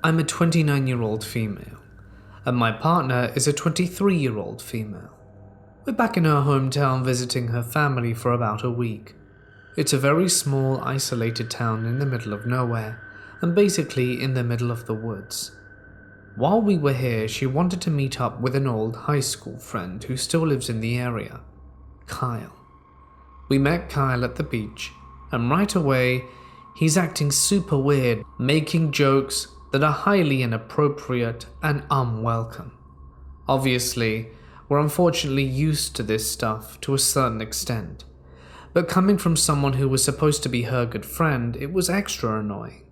I'm a 29-year-old female, and my partner is a 23-year-old female. We're back in her hometown visiting her family for about a week. It's a very small, isolated town in the middle of nowhere, and basically in the middle of the woods. While we were here, she wanted to meet up with an old high school friend who still lives in the area, Kyle. We met Kyle at the beach, and right away, he's acting super weird, making jokes that are highly inappropriate and unwelcome. Obviously, we're unfortunately used to this stuff to a certain extent, but coming from someone who was supposed to be her good friend, it was extra annoying.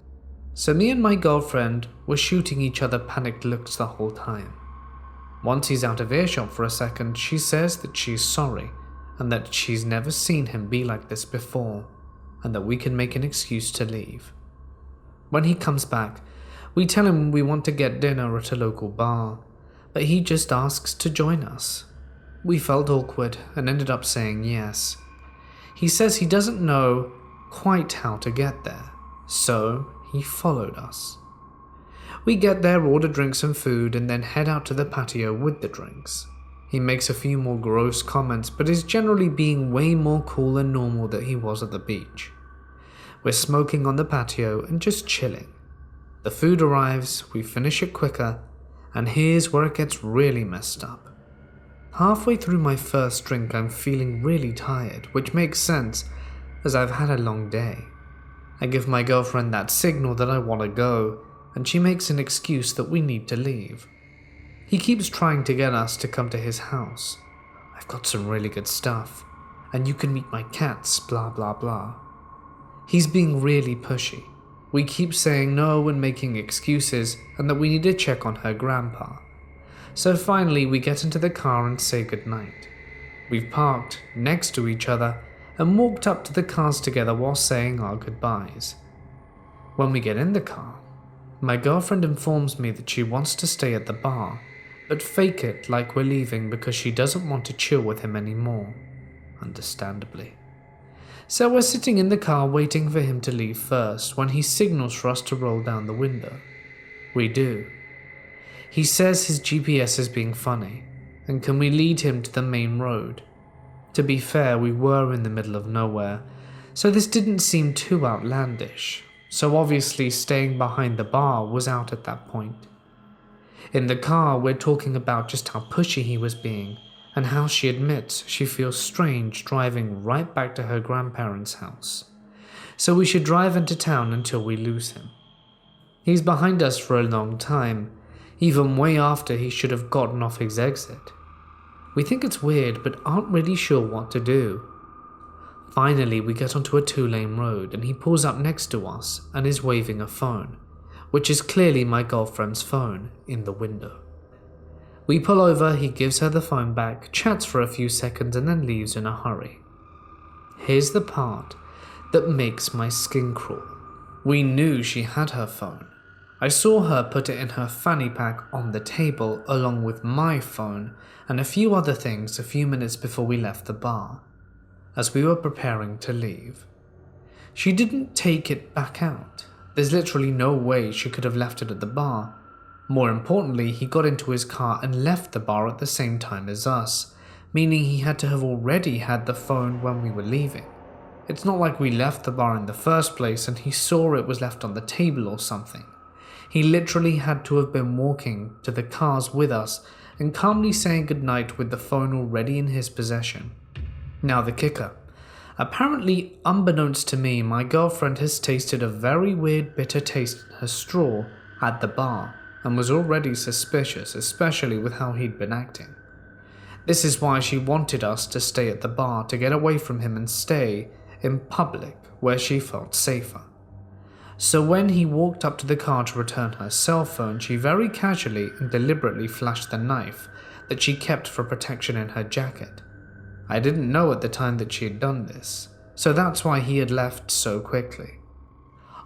So me and my girlfriend were shooting each other panicked looks the whole time. Once he's out of earshot for a second, she says that she's sorry and that she's never seen him be like this before, and that we can make an excuse to leave. When he comes back, we tell him we want to get dinner at a local bar, but he just asks to join us. We felt awkward and ended up saying yes. He says he doesn't know quite how to get there, so he followed us. We get there, order drinks and food, and then head out to the patio with the drinks. He makes a few more gross comments, but is generally being way more cool than normal than he was at the beach. We're smoking on the patio and just chilling. The food arrives, we finish it quicker, and here's where it gets really messed up. Halfway through my first drink, I'm feeling really tired, which makes sense as I've had a long day. I give my girlfriend that signal that I want to go, and she makes an excuse that we need to leave. He keeps trying to get us to come to his house. I've got some really good stuff, and you can meet my cats, blah blah blah. He's being really pushy. We keep saying no and making excuses, and that we need to check on her grandpa. So finally we get into the car and say goodnight. We've parked next to each other and walked up to the cars together while saying our goodbyes. When we get in the car, my girlfriend informs me that she wants to stay at the bar, but fake it like we're leaving because she doesn't want to chill with him anymore, understandably. So we're sitting in the car waiting for him to leave first when he signals for us to roll down the window. We do. He says his GPS is being funny, and can we lead him to the main road? To be fair, we were in the middle of nowhere, so this didn't seem too outlandish, so obviously staying behind the bar was out at that point. In the car, we're talking about just how pushy he was being, and how she admits she feels strange driving right back to her grandparents' house. So we should drive into town until we lose him. He's behind us for a long time, even way after he should have gotten off his exit. We think it's weird, but aren't really sure what to do. Finally, we get onto a 2-lane road and he pulls up next to us and is waving a phone, which is clearly my girlfriend's phone, in the window. We pull over, he gives her the phone back, chats for a few seconds and then leaves in a hurry. Here's the part that makes my skin crawl. We knew she had her phone. I saw her put it in her fanny pack on the table along with my phone and a few other things a few minutes before we left the bar, as we were preparing to leave. She didn't take it back out. There's literally no way she could have left it at the bar. More importantly, he got into his car and left the bar at the same time as us, meaning he had to have already had the phone when we were leaving. It's not like we left the bar in the first place and he saw it was left on the table or something. He literally had to have been walking to the cars with us and calmly saying goodnight with the phone already in his possession. Now the kicker. Apparently, unbeknownst to me, my girlfriend has tasted a very weird bitter taste in her straw at the bar and was already suspicious, especially with how he'd been acting. This is why she wanted us to stay at the bar, to get away from him and stay in public where she felt safer. So when he walked up to the car to return her cell phone, she very casually and deliberately flashed the knife that she kept for protection in her jacket. I didn't know at the time that she had done this, so that's why he had left so quickly.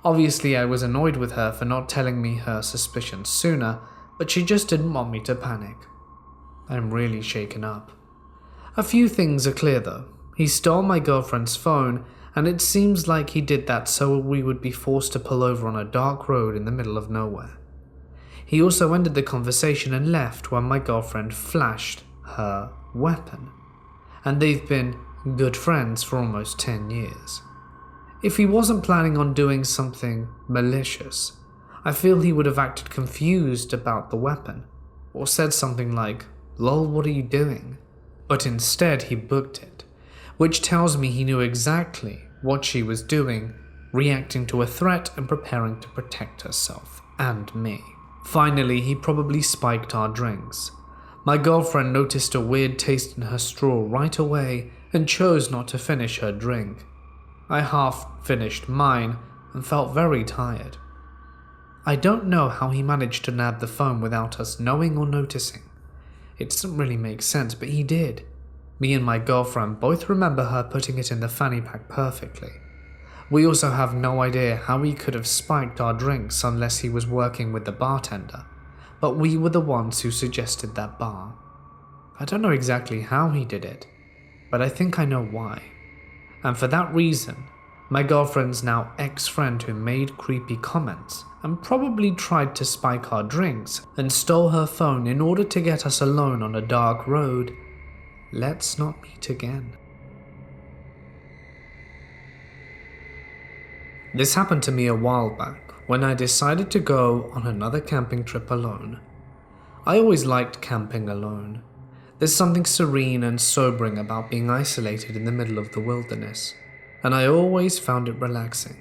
Obviously, I was annoyed with her for not telling me her suspicions sooner, but she just didn't want me to panic. I'm really shaken up. A few things are clear though. He stole my girlfriend's phone, and it seems like he did that so we would be forced to pull over on a dark road in the middle of nowhere. He also ended the conversation and left when my girlfriend flashed her weapon, and they've been good friends for almost 10 years. If he wasn't planning on doing something malicious, I feel he would have acted confused about the weapon, or said something like, "Lol, what are you doing?" But instead he booked it, which tells me he knew exactly what she was doing, reacting to a threat and preparing to protect herself and me. Finally, he probably spiked our drinks. My girlfriend noticed a weird taste in her straw right away and chose not to finish her drink. I half finished mine and felt very tired. I don't know how he managed to nab the phone without us knowing or noticing. It doesn't really make sense, but he did. Me and my girlfriend both remember her putting it in the fanny pack perfectly. We also have no idea how he could have spiked our drinks unless he was working with the bartender, but we were the ones who suggested that bar. I don't know exactly how he did it, but I think I know why. And for that reason, my girlfriend's now ex-friend who made creepy comments and probably tried to spike our drinks and stole her phone in order to get us alone on a dark road. Let's not meet again. This happened to me a while back when I decided to go on another camping trip alone. I always liked camping alone. There's something serene and sobering about being isolated in the middle of the wilderness, and I always found it relaxing.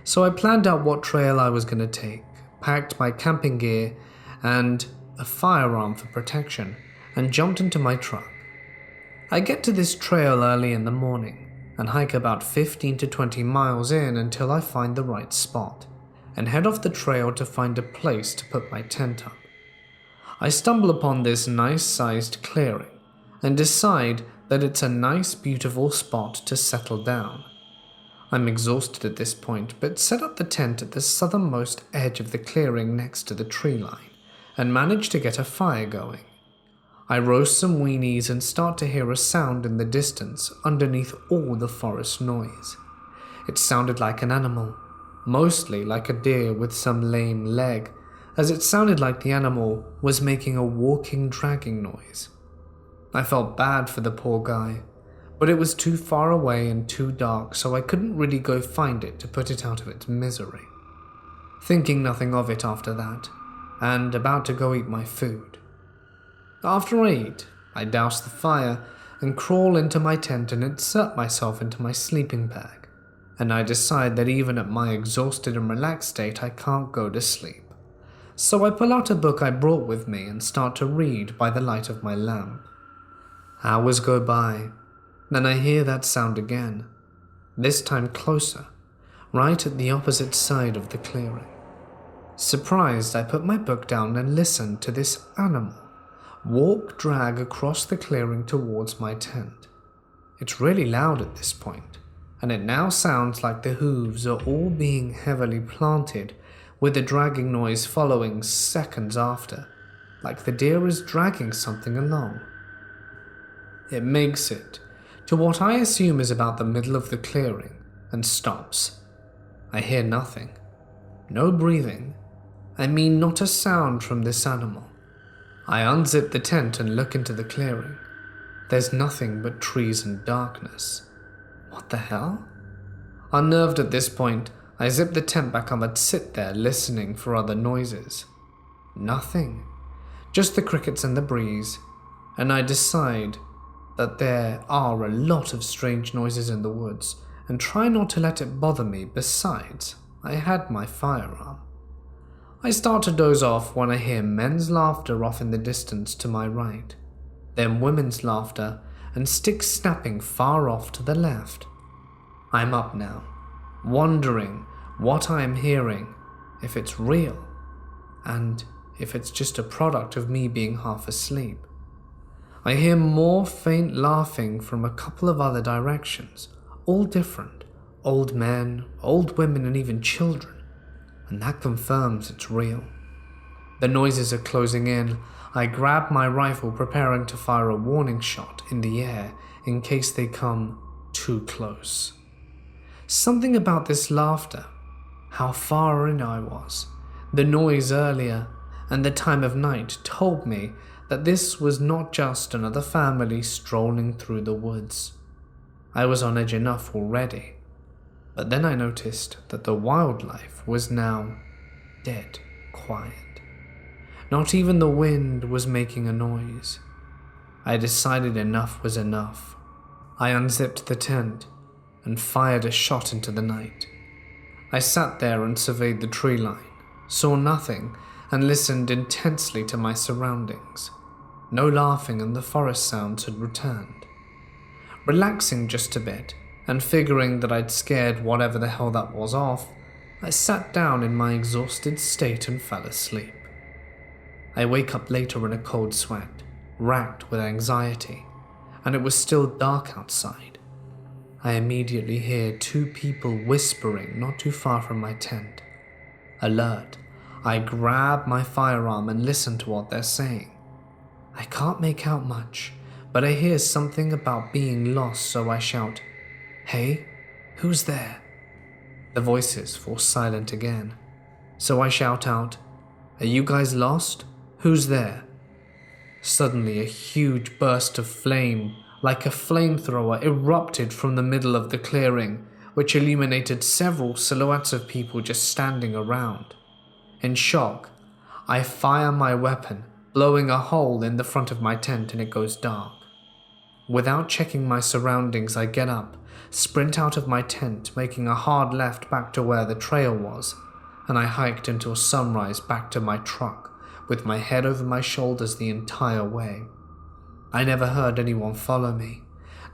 So I planned out what trail I was going to take, packed my camping gear and a firearm for protection, and jumped into my truck. I get to this trail early in the morning and hike about 15 to 20 miles in until I find the right spot, and head off the trail to find a place to put my tent up. I stumble upon this nice-sized clearing and decide that it's a nice, beautiful spot to settle down. I'm exhausted at this point, but set up the tent at the southernmost edge of the clearing next to the tree line and manage to get a fire going. I roast some weenies and start to hear a sound in the distance underneath all the forest noise. It sounded like an animal, mostly like a deer with some lame leg, as it sounded like the animal was making a walking, dragging noise. I felt bad for the poor guy, but it was too far away and too dark, so I couldn't really go find it to put it out of its misery. Thinking nothing of it after that, and about to go eat my food. After I eat, I douse the fire and crawl into my tent and insert myself into my sleeping bag, and I decide that even at my exhausted and relaxed state I can't go to sleep. So I pull out a book I brought with me and start to read by the light of my lamp. Hours go by, then I hear that sound again, this time closer, right at the opposite side of the clearing. Surprised, I put my book down and listen to this animal drag across the clearing towards my tent. It's really loud at this point, and it now sounds like the hooves are all being heavily planted, with the dragging noise following seconds after, like the deer is dragging something along. It makes it to what I assume is about the middle of the clearing and stops. I hear nothing. No breathing. I mean, not a sound from this animal. I unzip the tent and look into the clearing. There's nothing but trees and darkness. What the hell? Unnerved at this point, I zip the tent back up and sit there listening for other noises. Nothing. Just the crickets and the breeze, and I decide that there are a lot of strange noises in the woods and try not to let it bother me. Besides, I had my firearm. I start to doze off when I hear men's laughter off in the distance to my right, then women's laughter and sticks snapping far off to the left. I'm up now, wondering what I am hearing, if it's real, and if it's just a product of me being half asleep. I hear more faint laughing from a couple of other directions, all different, old men, old women, and even children. And that confirms it's real. The noises are closing in. I grab my rifle, preparing to fire a warning shot in the air in case they come too close. Something about this laughter, how far in I was, the noise earlier, and the time of night told me that this was not just another family strolling through the woods. I was on edge enough already, but then I noticed that the wildlife was now dead quiet. Not even the wind was making a noise. I decided enough was enough. I unzipped the tent and fired a shot into the night. I sat there and surveyed the tree line, saw nothing, and listened intensely to my surroundings. No laughing and the forest sounds had returned. Relaxing just a bit, and figuring that I'd scared whatever the hell that was off, I sat down in my exhausted state and fell asleep. I wake up later in a cold sweat, racked with anxiety, and it was still dark outside. I immediately hear two people whispering not too far from my tent. Alert, I grab my firearm and listen to what they're saying. I can't make out much, but I hear something about being lost, so I shout, "Hey, who's there?" The voices fall silent again, so I shout out, "Are you guys lost? Who's there?" Suddenly a huge burst of flame, like a flamethrower, erupted from the middle of the clearing, which illuminated several silhouettes of people just standing around. In shock, I fire my weapon, blowing a hole in the front of my tent, and it goes dark. Without checking my surroundings, I get up, sprint out of my tent, making a hard left back to where the trail was, and I hiked until sunrise back to my truck, with my head over my shoulders the entire way. I never heard anyone follow me,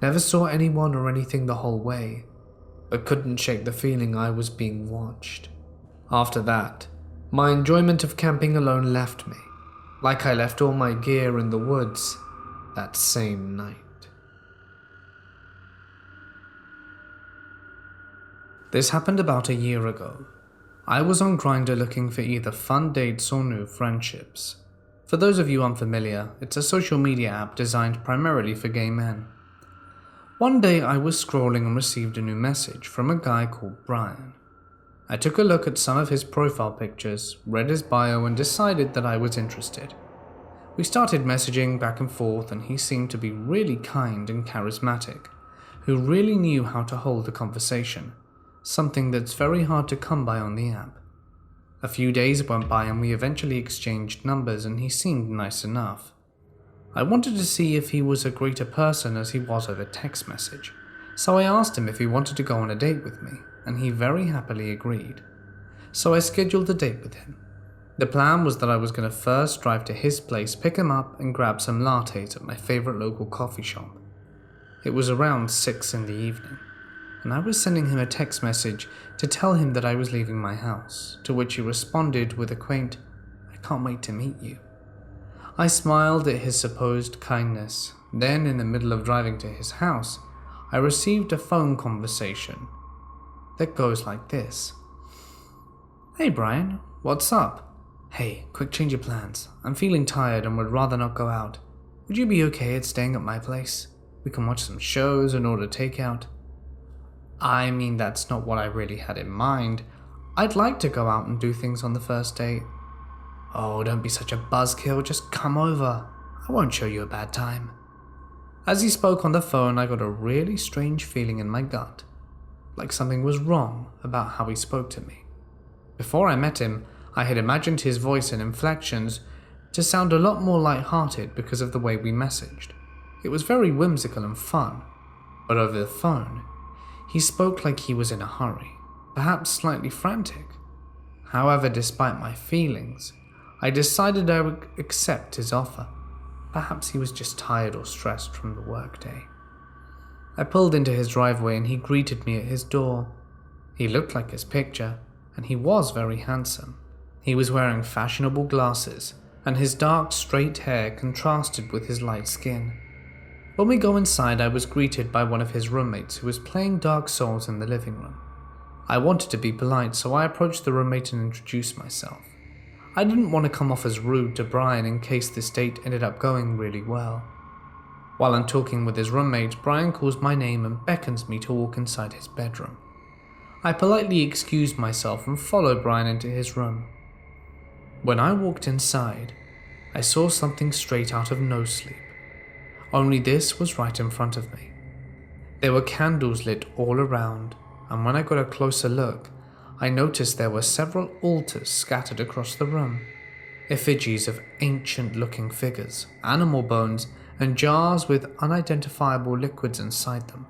never saw anyone or anything the whole way, but couldn't shake the feeling I was being watched. After that, my enjoyment of camping alone left me, like I left all my gear in the woods that same night. This happened about a year ago. I was on Grindr looking for either fun dates or new friendships. For those of you unfamiliar, it's a social media app designed primarily for gay men. One day I was scrolling and received a new message from a guy called Brian. I took a look at some of his profile pictures, read his bio, and decided that I was interested. We started messaging back and forth, and he seemed to be really kind and charismatic, who really knew how to hold a conversation, something that's very hard to come by on the app. A few days went by and we eventually exchanged numbers, and he seemed nice enough. I wanted to see if he was a greater person as he was over text message, so I asked him if he wanted to go on a date with me, and he very happily agreed. So I scheduled a date with him. The plan was that I was going to first drive to his place, pick him up, and grab some lattes at my favorite local coffee shop. It was around 6 in the evening, and I was sending him a text message to tell him that I was leaving my house, to which he responded with a quaint, "I can't wait to meet you." I smiled at his supposed kindness. Then, in the middle of driving to his house, I received a phone conversation that goes like this. "Hey Brian, what's up? Hey, quick change of plans. I'm feeling tired and would rather not go out. Would you be okay at staying at my place? We can watch some shows and order takeout." I mean, that's not what I really had in mind. I'd like to go out and do things on the first date. "Oh, don't be such a buzzkill, just come over. I won't show you a bad time." As he spoke on the phone, I got a really strange feeling in my gut, like something was wrong about how he spoke to me. Before I met him, I had imagined his voice and inflections to sound a lot more light-hearted because of the way we messaged. It was very whimsical and fun, but over the phone, he spoke like he was in a hurry, perhaps slightly frantic. However, despite my feelings, I decided I would accept his offer. Perhaps he was just tired or stressed from the workday. I pulled into his driveway and he greeted me at his door. He looked like his picture, and he was very handsome. He was wearing fashionable glasses, and his dark, straight hair contrasted with his light skin. When we go inside, I was greeted by one of his roommates who was playing Dark Souls in the living room. I wanted to be polite, so I approached the roommate and introduced myself. I didn't want to come off as rude to Brian in case this date ended up going really well. While I'm talking with his roommate, Brian calls my name and beckons me to walk inside his bedroom. I politely excused myself and followed Brian into his room. When I walked inside, I saw something straight out of no sleep. Only this was right in front of me. There were candles lit all around, and when I got a closer look, I noticed there were several altars scattered across the room. Effigies of ancient-looking figures, animal bones, and jars with unidentifiable liquids inside them.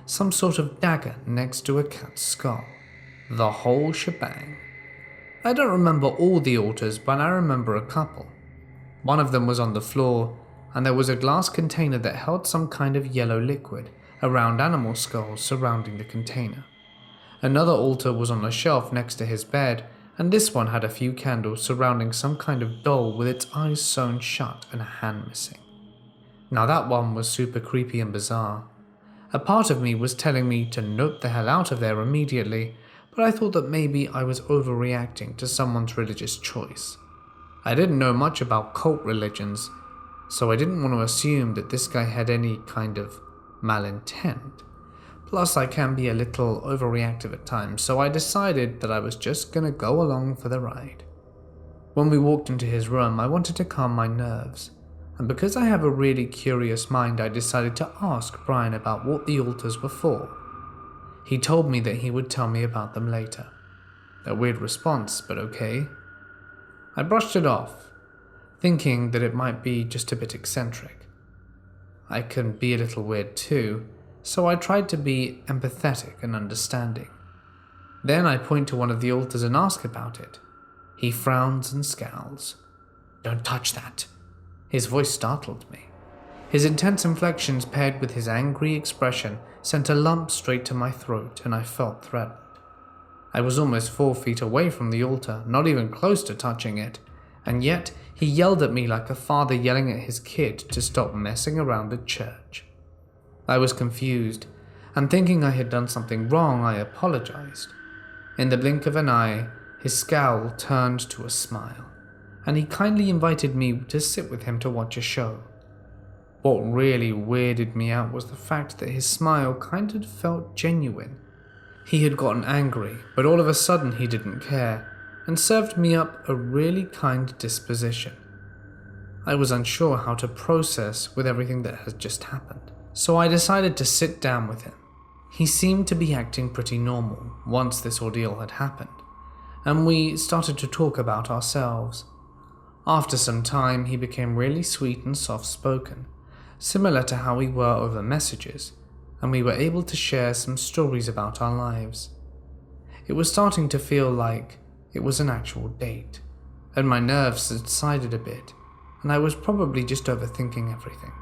Some sort of dagger next to a cat's skull. The whole shebang. I don't remember all the altars, but I remember a couple. One of them was on the floor, and there was a glass container that held some kind of yellow liquid, a round animal skull surrounding the container. Another altar was on a shelf next to his bed, and this one had a few candles surrounding some kind of doll with its eyes sewn shut and a hand missing. Now that one was super creepy and bizarre. A part of me was telling me to nope the hell out of there immediately, but I thought that maybe I was overreacting to someone's religious choice. I didn't know much about cult religions, so I didn't want to assume that this guy had any kind of malintent. Plus, I can be a little overreactive at times, so I decided that I was just gonna go along for the ride. When we walked into his room, I wanted to calm my nerves, and because I have a really curious mind, I decided to ask Brian about what the altars were for. He told me that he would tell me about them later. A weird response, but okay. I brushed it off, thinking that it might be just a bit eccentric. I can be a little weird too, so I tried to be empathetic and understanding. Then I point to one of the altars and ask about it. He frowns and scowls. "Don't touch that." His voice startled me. His intense inflections paired with his angry expression sent a lump straight to my throat, and I felt threatened. I was almost 4 feet away from the altar, not even close to touching it, and yet he yelled at me like a father yelling at his kid to stop messing around at church. I was confused, and thinking I had done something wrong, I apologized. In the blink of an eye, his scowl turned to a smile, and he kindly invited me to sit with him to watch a show. What really weirded me out was the fact that his smile kind of felt genuine. He had gotten angry, but all of a sudden he didn't care, and served me up a really kind disposition. I was unsure how to process with everything that had just happened, so I decided to sit down with him. He seemed to be acting pretty normal once this ordeal had happened, and we started to talk about ourselves. After some time, he became really sweet and soft-spoken, similar to how we were over messages, and we were able to share some stories about our lives. It was starting to feel like it was an actual date, and my nerves subsided a bit, and I was probably just overthinking everything.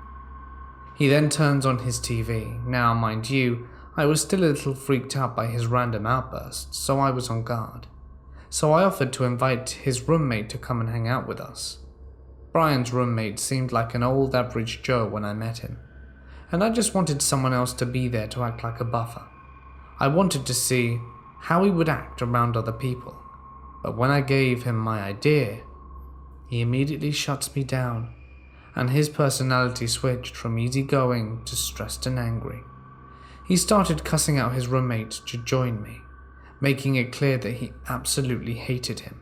He then turns on his TV. Now, mind you, I was still a little freaked out by his random outbursts, so I was on guard. So I offered to invite his roommate to come and hang out with us. Brian's roommate seemed like an old average Joe when I met him, and I just wanted someone else to be there to act like a buffer. I wanted to see how he would act around other people, but when I gave him my idea, he immediately shuts me down, and his personality switched from easygoing to stressed and angry. He started cussing out his roommate to join me, making it clear that he absolutely hated him.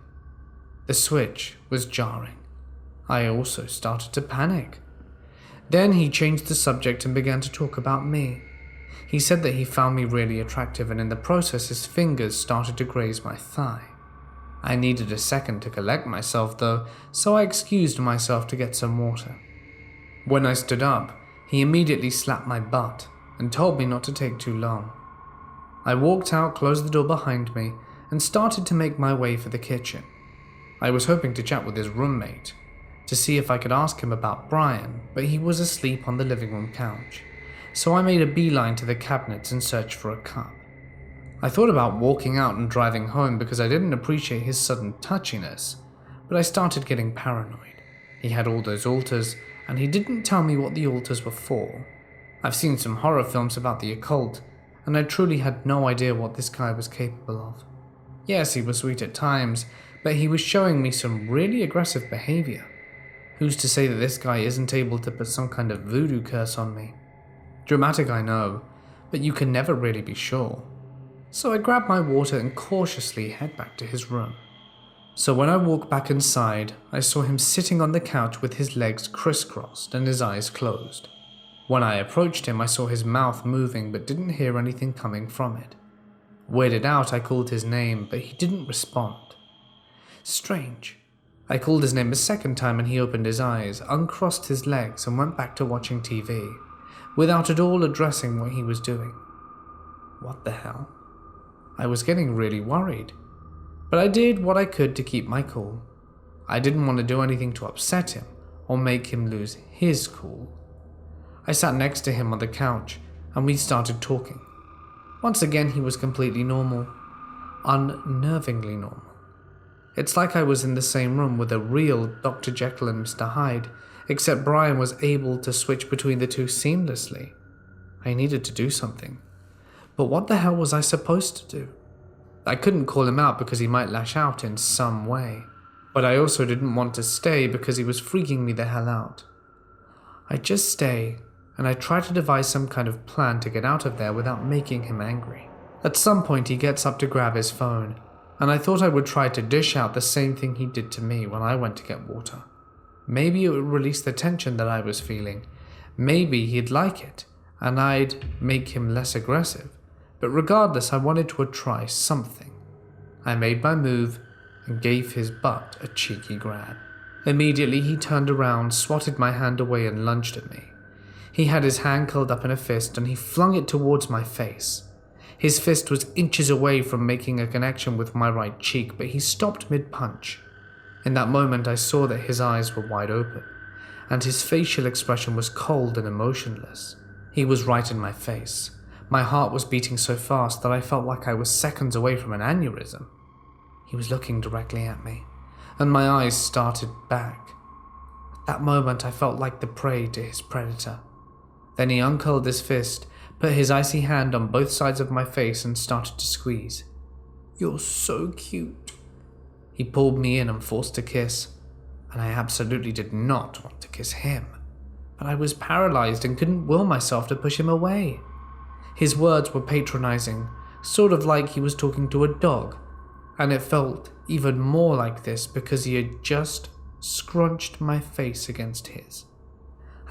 The switch was jarring. I also started to panic. Then he changed the subject and began to talk about me. He said that he found me really attractive, and in the process his fingers started to graze my thigh. I needed a second to collect myself though, so I excused myself to get some water. When I stood up, he immediately slapped my butt and told me not to take too long. I walked out, closed the door behind me, and started to make my way for the kitchen. I was hoping to chat with his roommate, to see if I could ask him about Brian, but he was asleep on the living room couch, so I made a beeline to the cabinets and searched for a cup. I thought about walking out and driving home because I didn't appreciate his sudden touchiness, but I started getting paranoid. He had all those altars, and he didn't tell me what the altars were for. I've seen some horror films about the occult, and I truly had no idea what this guy was capable of. Yes, he was sweet at times, but he was showing me some really aggressive behavior. Who's to say that this guy isn't able to put some kind of voodoo curse on me? Dramatic, I know, but you can never really be sure. So I grabbed my water and cautiously head back to his room. So when I walked back inside, I saw him sitting on the couch with his legs crisscrossed and his eyes closed. When I approached him, I saw his mouth moving but didn't hear anything coming from it. Weirded out, I called his name, but he didn't respond. Strange. I called his name a second time and he opened his eyes, uncrossed his legs and went back to watching TV, without at all addressing what he was doing. What the hell? I was getting really worried, but I did what I could to keep my cool. I didn't want to do anything to upset him or make him lose his cool. I sat next to him on the couch and we started talking. Once again, he was completely normal, unnervingly normal. It's like I was in the same room with a real Dr. Jekyll and Mr. Hyde, except Brian was able to switch between the two seamlessly. I needed to do something. But what the hell was I supposed to do? I couldn't call him out because he might lash out in some way, but I also didn't want to stay because he was freaking me the hell out. I just stay, and I try to devise some kind of plan to get out of there without making him angry. At some point he gets up to grab his phone, and I thought I would try to dish out the same thing he did to me when I went to get water. Maybe it would release the tension that I was feeling. Maybe he'd like it, and I'd make him less aggressive. But regardless, I wanted to try something. I made my move and gave his butt a cheeky grab. Immediately he turned around, swatted my hand away and lunged at me. He had his hand curled up in a fist and he flung it towards my face. His fist was inches away from making a connection with my right cheek, but he stopped mid-punch. In that moment I saw that his eyes were wide open, and his facial expression was cold and emotionless. He was right in my face. My heart was beating so fast that I felt like I was seconds away from an aneurysm. He was looking directly at me, and my eyes started back. At that moment I felt like the prey to his predator. Then he uncurled his fist, put his icy hand on both sides of my face and started to squeeze. "You're so cute." He pulled me in and forced a kiss, and I absolutely did not want to kiss him, but I was paralyzed and couldn't will myself to push him away. His words were patronizing, sort of like he was talking to a dog, and it felt even more like this because he had just scrunched my face against his.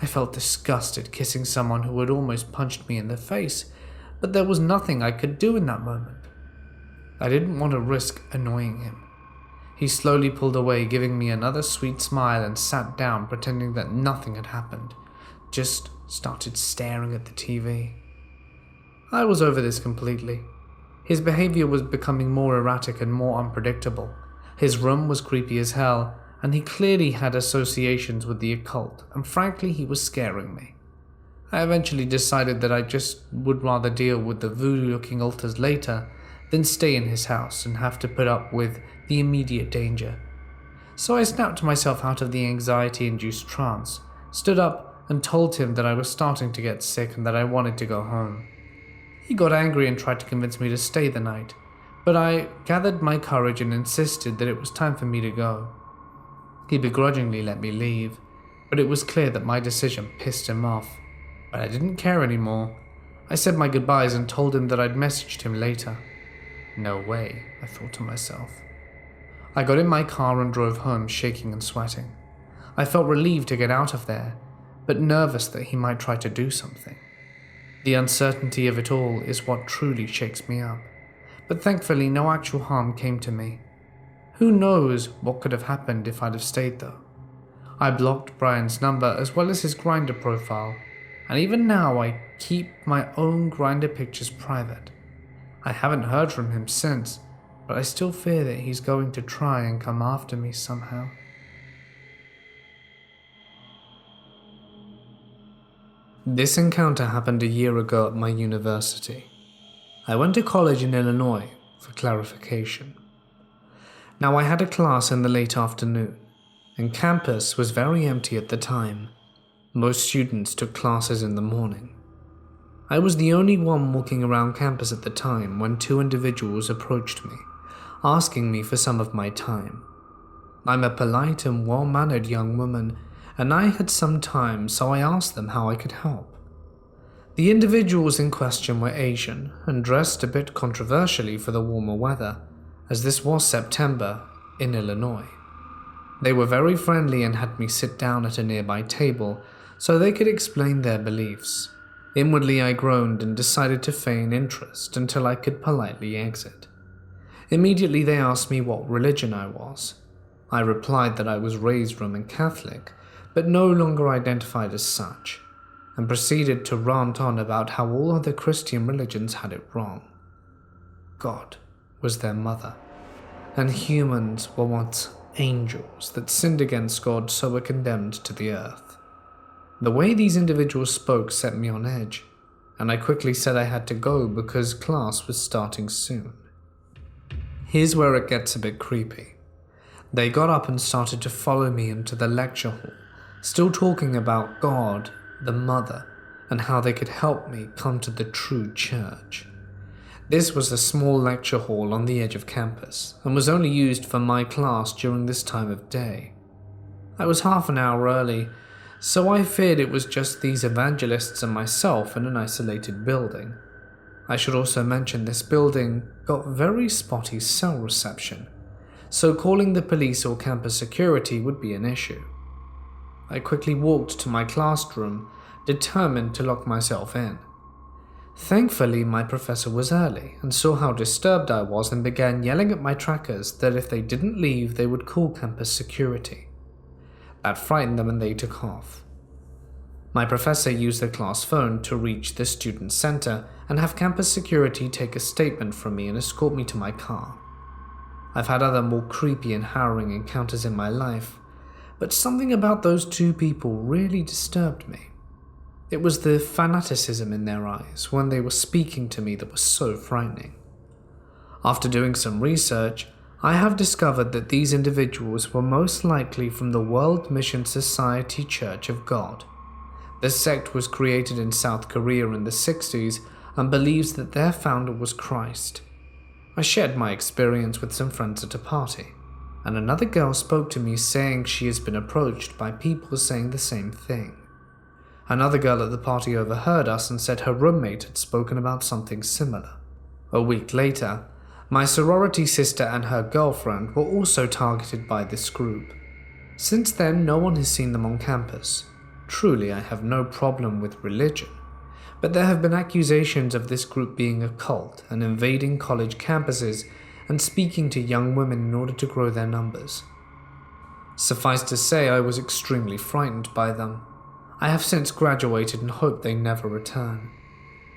I felt disgusted kissing someone who had almost punched me in the face, but there was nothing I could do in that moment. I didn't want to risk annoying him. He slowly pulled away, giving me another sweet smile and sat down pretending that nothing had happened, just started staring at the TV. I was over this completely. His behavior was becoming more erratic and more unpredictable. His room was creepy as hell, and he clearly had associations with the occult, and frankly he was scaring me. I eventually decided that I just would rather deal with the voodoo-looking altars later than stay in his house and have to put up with the immediate danger. So I snapped myself out of the anxiety-induced trance, stood up and told him that I was starting to get sick and that I wanted to go home. He got angry and tried to convince me to stay the night, but I gathered my courage and insisted that it was time for me to go. He begrudgingly let me leave, but it was clear that my decision pissed him off. But I didn't care anymore. I said my goodbyes and told him that I'd messaged him later. No way, I thought to myself. I got in my car and drove home shaking and sweating. I felt relieved to get out of there, but nervous that he might try to do something. The uncertainty of it all is what truly shakes me up, but thankfully no actual harm came to me. Who knows what could have happened if I'd have stayed though. I blocked Brian's number as well as his Grindr profile, and even now I keep my own Grindr pictures private. I haven't heard from him since, but I still fear that he's going to try and come after me somehow. This encounter happened a year ago at my university. I went to college in Illinois, for clarification. Now I had a class in the late afternoon, and campus was very empty at the time. Most students took classes in the morning. I was the only one walking around campus at the time when two individuals approached me, asking me for some of my time. I'm a polite and well-mannered young woman, and I had some time, so I asked them how I could help. The individuals in question were Asian and dressed a bit controversially for the warmer weather, as this was September in Illinois. They were very friendly and had me sit down at a nearby table so they could explain their beliefs. Inwardly, I groaned and decided to feign interest until I could politely exit. Immediately, they asked me what religion I was. I replied that I was raised Roman Catholic, but no longer identified as such, and proceeded to rant on about how all other Christian religions had it wrong. God was their mother, and humans were once angels that sinned against God, so were condemned to the earth. The way these individuals spoke set me on edge, and I quickly said I had to go because class was starting soon. Here's where it gets a bit creepy. They got up and started to follow me into the lecture hall, still talking about God, the mother, and how they could help me come to the true church. This was a small lecture hall on the edge of campus, and was only used for my class during this time of day. I was half an hour early, so I feared it was just these evangelists and myself in an isolated building. I should also mention this building got very spotty cell reception, so calling the police or campus security would be an issue. I quickly walked to my classroom, determined to lock myself in. Thankfully, my professor was early and saw how disturbed I was and began yelling at my trackers that if they didn't leave, they would call campus security. That frightened them and they took off. My professor used the class phone to reach the student center and have campus security take a statement from me and escort me to my car. I've had other more creepy and harrowing encounters in my life, but something about those two people really disturbed me. It was the fanaticism in their eyes when they were speaking to me that was so frightening. After doing some research, I have discovered that these individuals were most likely from the World Mission Society Church of God. The sect was created in South Korea in the 60s and believes that their founder was Christ. I shared my experience with some friends at a party, and another girl spoke to me saying she has been approached by people saying the same thing. Another girl at the party overheard us and said her roommate had spoken about something similar. A week later, my sorority sister and her girlfriend were also targeted by this group. Since then, no one has seen them on campus. Truly, I have no problem with religion, but there have been accusations of this group being a cult and invading college campuses and speaking to young women in order to grow their numbers. Suffice to say, I was extremely frightened by them. I have since graduated and hope they never return.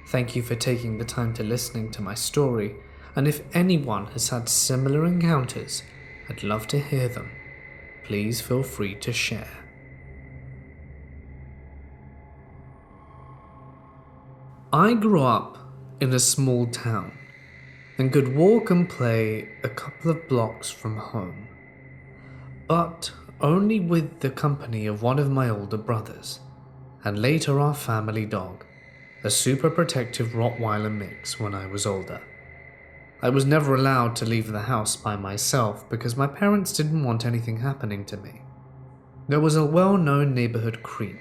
Thank you for taking the time to listening to my story, and if anyone has had similar encounters, I'd love to hear them. Please feel free to share. I grew up in a small town and could walk and play a couple of blocks from home, but only with the company of one of my older brothers, and later our family dog, a super protective Rottweiler mix when I was older. I was never allowed to leave the house by myself because my parents didn't want anything happening to me. There was a well-known neighborhood creep,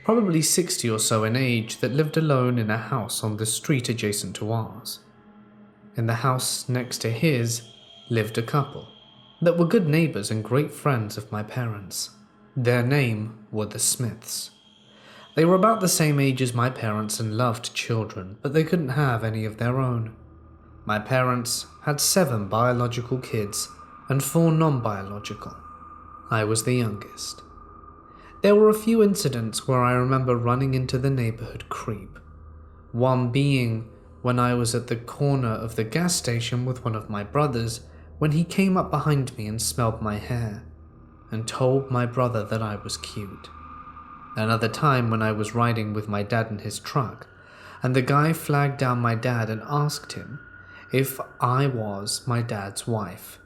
probably 60 or so in age, that lived alone in a house on the street adjacent to ours. In the house next to his lived a couple that were good neighbors and great friends of my parents. Their name were the Smiths. They were about the same age as my parents and loved children, but they couldn't have any of their own. My parents had 7 biological kids and 4 non-biological. I was the youngest. There were a few incidents where I remember running into the neighborhood creep. One being when I was at the corner of the gas station with one of my brothers when he came up behind me and smelled my hair and told my brother that I was cute. Another time when I was riding with my dad in his truck and the guy flagged down my dad and asked him if I was my dad's wife,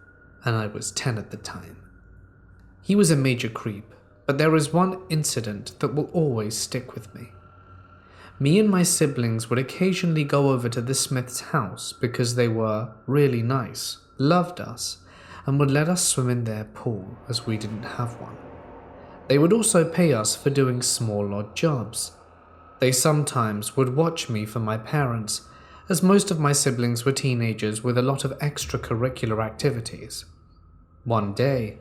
and I was 10 at the time. He was a major creep, but there is one incident that will always stick with me. Me and my siblings would occasionally go over to the Smiths' house because they were really nice, loved us, and would let us swim in their pool as we didn't have one. They would also pay us for doing small odd jobs. They sometimes would watch me for my parents, as most of my siblings were teenagers with a lot of extracurricular activities. One day,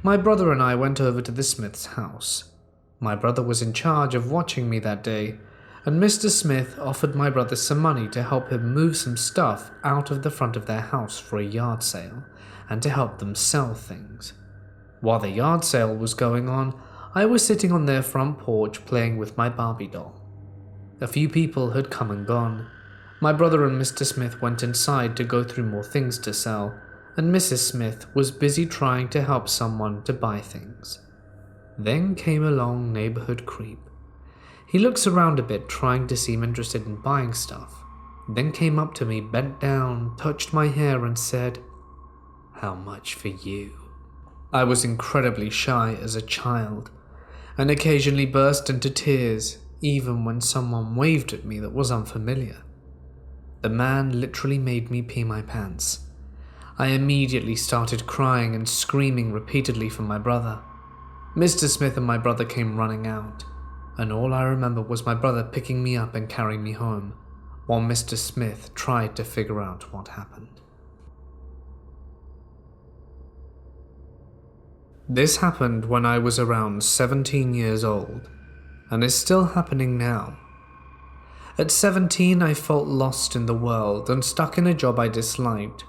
my brother and I went over to the Smith's house. My brother was in charge of watching me that day, and Mr. Smith offered my brother some money to help him move some stuff out of the front of their house for a yard sale, and to help them sell things. While the yard sale was going on, I was sitting on their front porch playing with my Barbie doll. A few people had come and gone. My brother and Mr. Smith went inside to go through more things to sell, and Mrs. Smith was busy trying to help someone to buy things. Then came along neighborhood creep. He looks around a bit, trying to seem interested in buying stuff, then came up to me, bent down, touched my hair and said, "How much for you?" I was incredibly shy as a child, and occasionally burst into tears even when someone waved at me that was unfamiliar. The man literally made me pee my pants. I immediately started crying and screaming repeatedly for my brother. Mr. Smith and my brother came running out, and all I remember was my brother picking me up and carrying me home, while Mr. Smith tried to figure out what happened. This happened when I was around 17 years old, and is still happening now. At 17, I felt lost in the world and stuck in a job I disliked,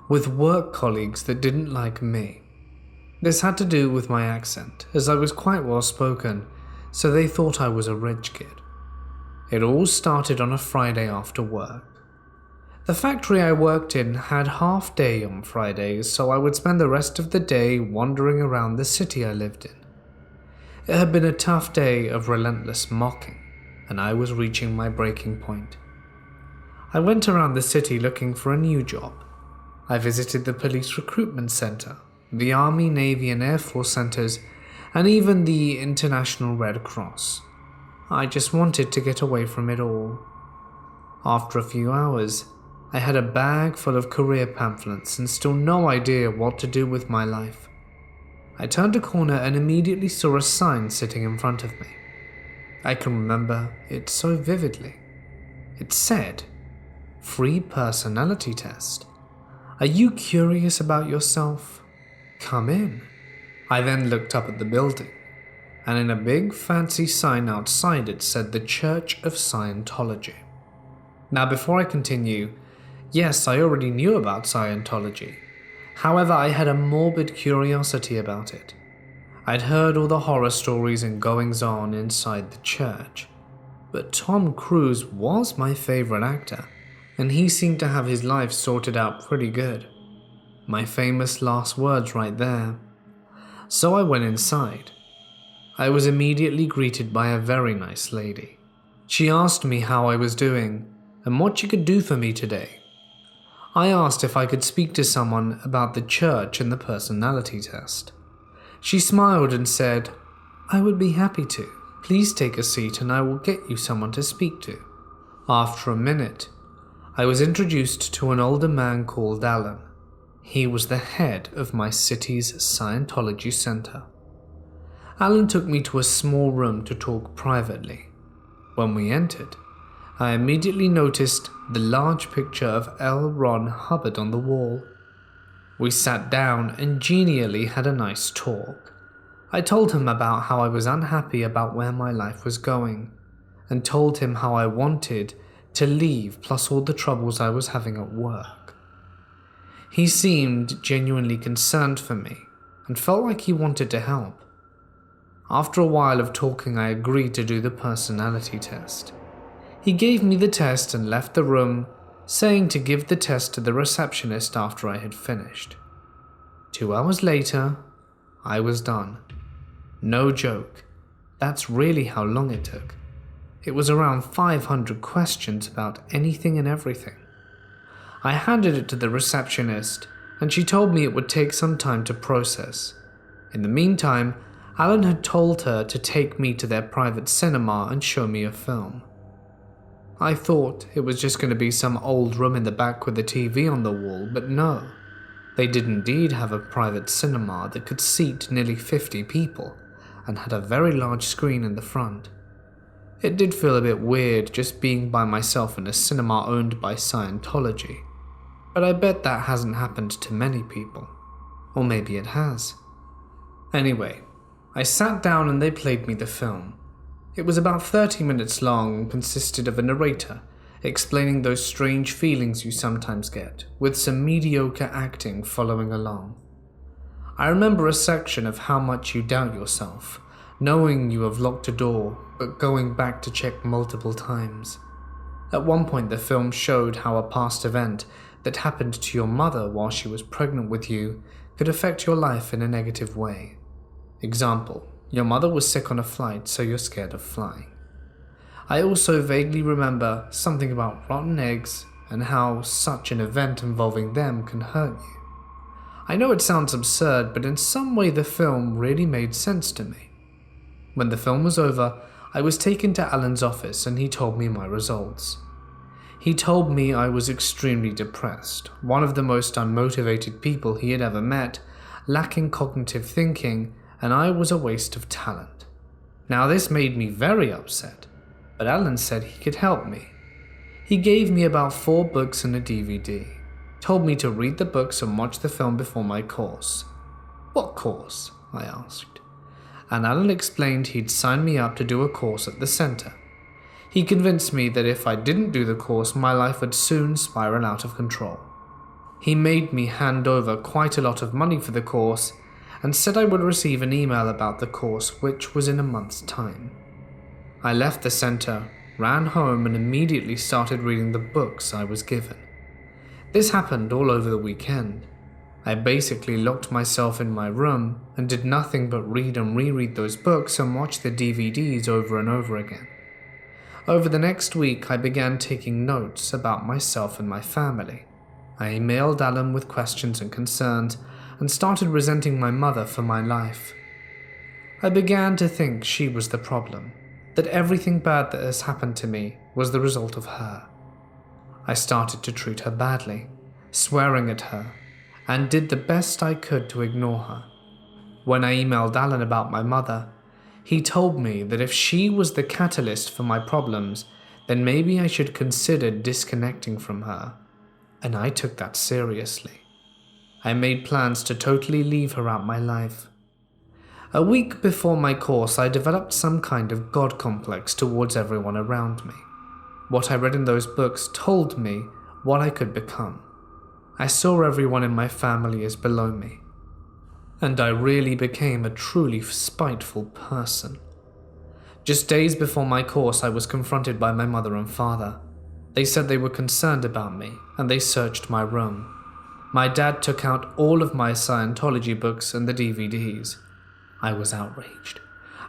with work colleagues that didn't like me. This had to do with my accent, as I was quite well spoken, so they thought I was a rich kid. It all started on a Friday after work. The factory I worked in had half day on Fridays, so I would spend the rest of the day wandering around the city I lived in. It had been a tough day of relentless mocking, and I was reaching my breaking point. I went around the city looking for a new job. I visited the police recruitment center, the Army, Navy and Air Force centers, and even the International Red Cross. I just wanted to get away from it all. After a few hours, I had a bag full of career pamphlets and still no idea what to do with my life. I turned a corner and immediately saw a sign sitting in front of me. I can remember it so vividly. It said, "Free personality test. Are you curious about yourself? Come in." I then looked up at the building, and in a big fancy sign outside it said the Church of Scientology. Now before I continue, yes, I already knew about Scientology. However, I had a morbid curiosity about it. I'd heard all the horror stories and goings-on inside the church, but Tom Cruise was my favorite actor, and he seemed to have his life sorted out pretty good. My famous last words right there. So I went inside. I was immediately greeted by a very nice lady. She asked me how I was doing and what she could do for me today. I asked if I could speak to someone about the church and the personality test. She smiled and said, "I would be happy to. Please take a seat and I will get you someone to speak to." After a minute, I was introduced to an older man called Alan. He was the head of my city's Scientology center. Alan took me to a small room to talk privately. When we entered, I immediately noticed the large picture of L. Ron Hubbard on the wall. We sat down and genially had a nice talk. I told him about how I was unhappy about where my life was going, and told him how I wanted to leave plus all the troubles I was having at work. He seemed genuinely concerned for me and felt like he wanted to help. After a while of talking, I agreed to do the personality test. He gave me the test and left the room, saying to give the test to the receptionist after I had finished. 2 hours later, I was done. No joke, that's really how long it took. It was around 500 questions about anything and everything. I handed it to the receptionist, and she told me it would take some time to process. In the meantime, Alan had told her to take me to their private cinema and show me a film. I thought it was just going to be some old room in the back with a TV on the wall, but no. They did indeed have a private cinema that could seat nearly 50 people and had a very large screen in the front. It did feel a bit weird just being by myself in a cinema owned by Scientology, but I bet that hasn't happened to many people. Or maybe it has. Anyway, I sat down and they played me the film. It was about 30 minutes long and consisted of a narrator explaining those strange feelings you sometimes get, with some mediocre acting following along. I remember a section of how much you doubt yourself, knowing you have locked a door, but going back to check multiple times. At one point the film showed how a past event that happened to your mother while she was pregnant with you could affect your life in a negative way. Example, your mother was sick on a flight, so you're scared of flying. I also vaguely remember something about rotten eggs and how such an event involving them can hurt you. I know it sounds absurd, but in some way the film really made sense to me. When the film was over, I was taken to Alan's office and he told me my results. He told me I was extremely depressed, one of the most unmotivated people he had ever met, lacking cognitive thinking, and I was a waste of talent. Now this made me very upset, but Alan said he could help me. He gave me about 4 books and a DVD, told me to read the books and watch the film before my course. What course? I asked. And Alan explained he'd sign me up to do a course at the center. He convinced me that if I didn't do the course, my life would soon spiral out of control. He made me hand over quite a lot of money for the course and said I would receive an email about the course, which was in a month's time. I left the center, ran home, and immediately started reading the books I was given. This happened all over the weekend. I basically locked myself in my room and did nothing but read and reread those books and watch the DVDs over and over again. Over the next week, I began taking notes about myself and my family. I emailed Alan with questions and concerns and started resenting my mother for my life. I began to think she was the problem, that everything bad that has happened to me was the result of her. I started to treat her badly, swearing at her, and did the best I could to ignore her. When I emailed Alan about my mother, he told me that if she was the catalyst for my problems, then maybe I should consider disconnecting from her, and I took that seriously. I made plans to totally leave her out my life. A week before my course, I developed some kind of God complex towards everyone around me. What I read in those books told me what I could become. I saw everyone in my family as below me, and I really became a truly spiteful person. Just days before my course, I was confronted by my mother and father. They said they were concerned about me, and they searched my room. My dad took out all of my Scientology books and the DVDs. I was outraged.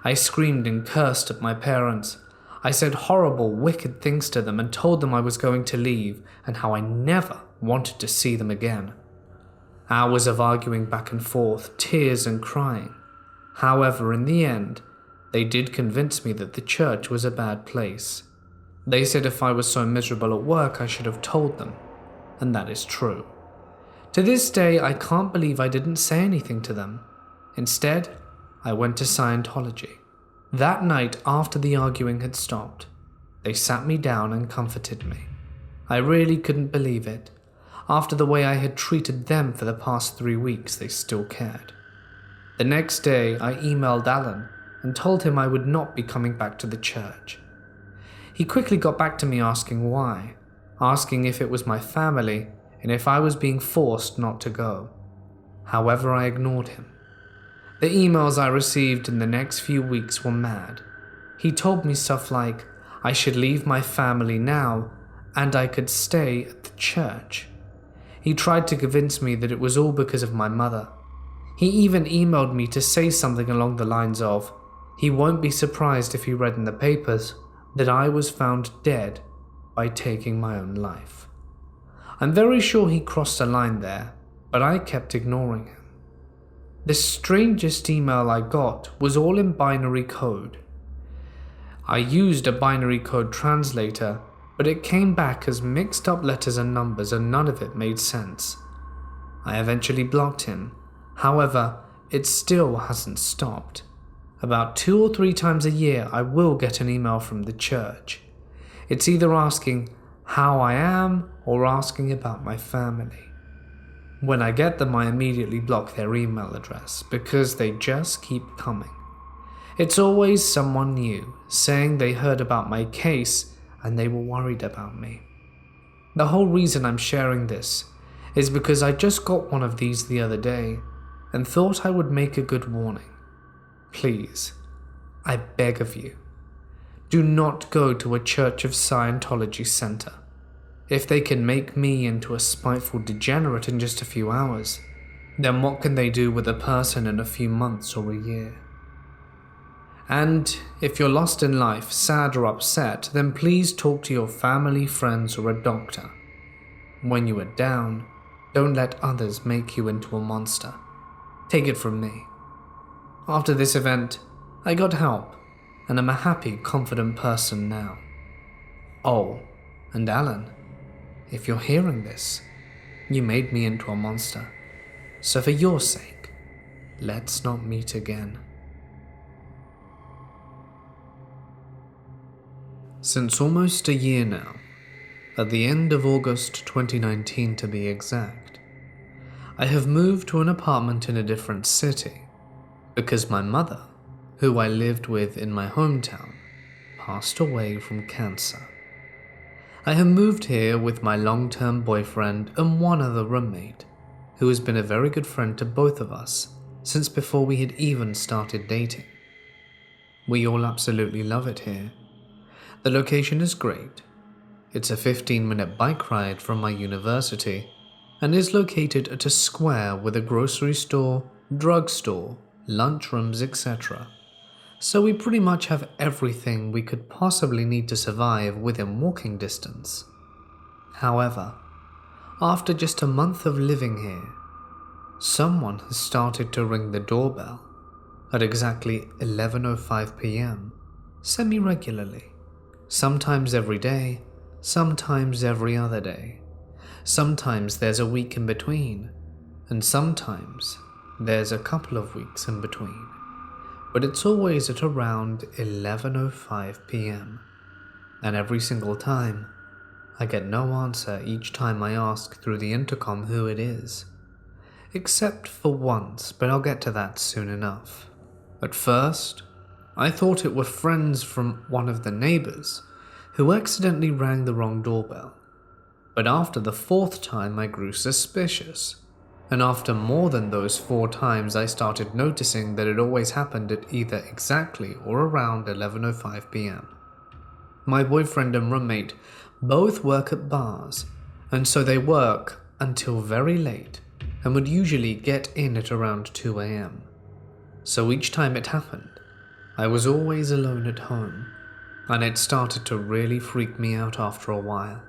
I screamed and cursed at my parents. I said horrible, wicked things to them and told them I was going to leave and how I never wanted to see them again. Hours of arguing back and forth, tears and crying. However, in the end, they did convince me that the church was a bad place. They said if I was so miserable at work, I should have told them, and that is true. To this day, I can't believe I didn't say anything to them. Instead, I went to Scientology. That night, after the arguing had stopped, they sat me down and comforted me. I really couldn't believe it. After the way I had treated them for the past 3 weeks, they still cared. The next day, I emailed Alan and told him I would not be coming back to the church. He quickly got back to me asking why, asking if it was my family and if I was being forced not to go. However, I ignored him. The emails I received in the next few weeks were mad. He told me stuff like I should leave my family now and I could stay at the church. He tried to convince me that it was all because of my mother. He even emailed me to say something along the lines of, he won't be surprised if he read in the papers that I was found dead by taking my own life. I'm very sure he crossed a line there, but I kept ignoring him. The strangest email I got was all in binary code. I used a binary code translator, but it came back as mixed up letters and numbers and none of it made sense. I eventually blocked him. However, it still hasn't stopped. About 2 or 3 times a year I will get an email from the church. It's either asking how I am or asking about my family. When I get them, I immediately block their email address because they just keep coming. It's always someone new saying they heard about my case and they were worried about me. The whole reason I'm sharing this is because I just got one of these the other day and thought I would make a good warning. Please, I beg of you, do not go to a Church of Scientology center. If they can make me into a spiteful degenerate in just a few hours, then what can they do with a person in a few months or a year? And if you're lost in life, sad or upset, then please talk to your family, friends, or a doctor. When you are down, don't let others make you into a monster. Take it from me. After this event, I got help, and I'm a happy, confident person now. Oh, and Alan, if you're hearing this, you made me into a monster. So for your sake, let's not meet again. Since almost a year now, at the end of August 2019 to be exact, I have moved to an apartment in a different city because my mother, who I lived with in my hometown, passed away from cancer. I have moved here with my long-term boyfriend and one other roommate, who has been a very good friend to both of us since before we had even started dating. We all absolutely love it here. The location is great. It's a 15-minute bike ride from my university and is located at a square with a grocery store, drugstore, lunchrooms, etc. So we pretty much have everything we could possibly need to survive within walking distance. However, after just a month of living here, someone has started to ring the doorbell at exactly 11:05 p.m. semi-regularly. Sometimes every day, sometimes every other day. Sometimes there's a week in between, and sometimes there's a couple of weeks in between. But it's always at around 11:05 p.m. And every single time, I get no answer each time I ask through the intercom who it is. Except for once, but I'll get to that soon enough. At first, I thought it were friends from one of the neighbors who accidentally rang the wrong doorbell. But after the fourth time I grew suspicious, and after more than those 4 times I started noticing that it always happened at either exactly or around 11:05 p.m. My boyfriend and roommate both work at bars, and so they work until very late and would usually get in at around 2 a.m. So each time it happened, I was always alone at home, and it started to really freak me out after a while.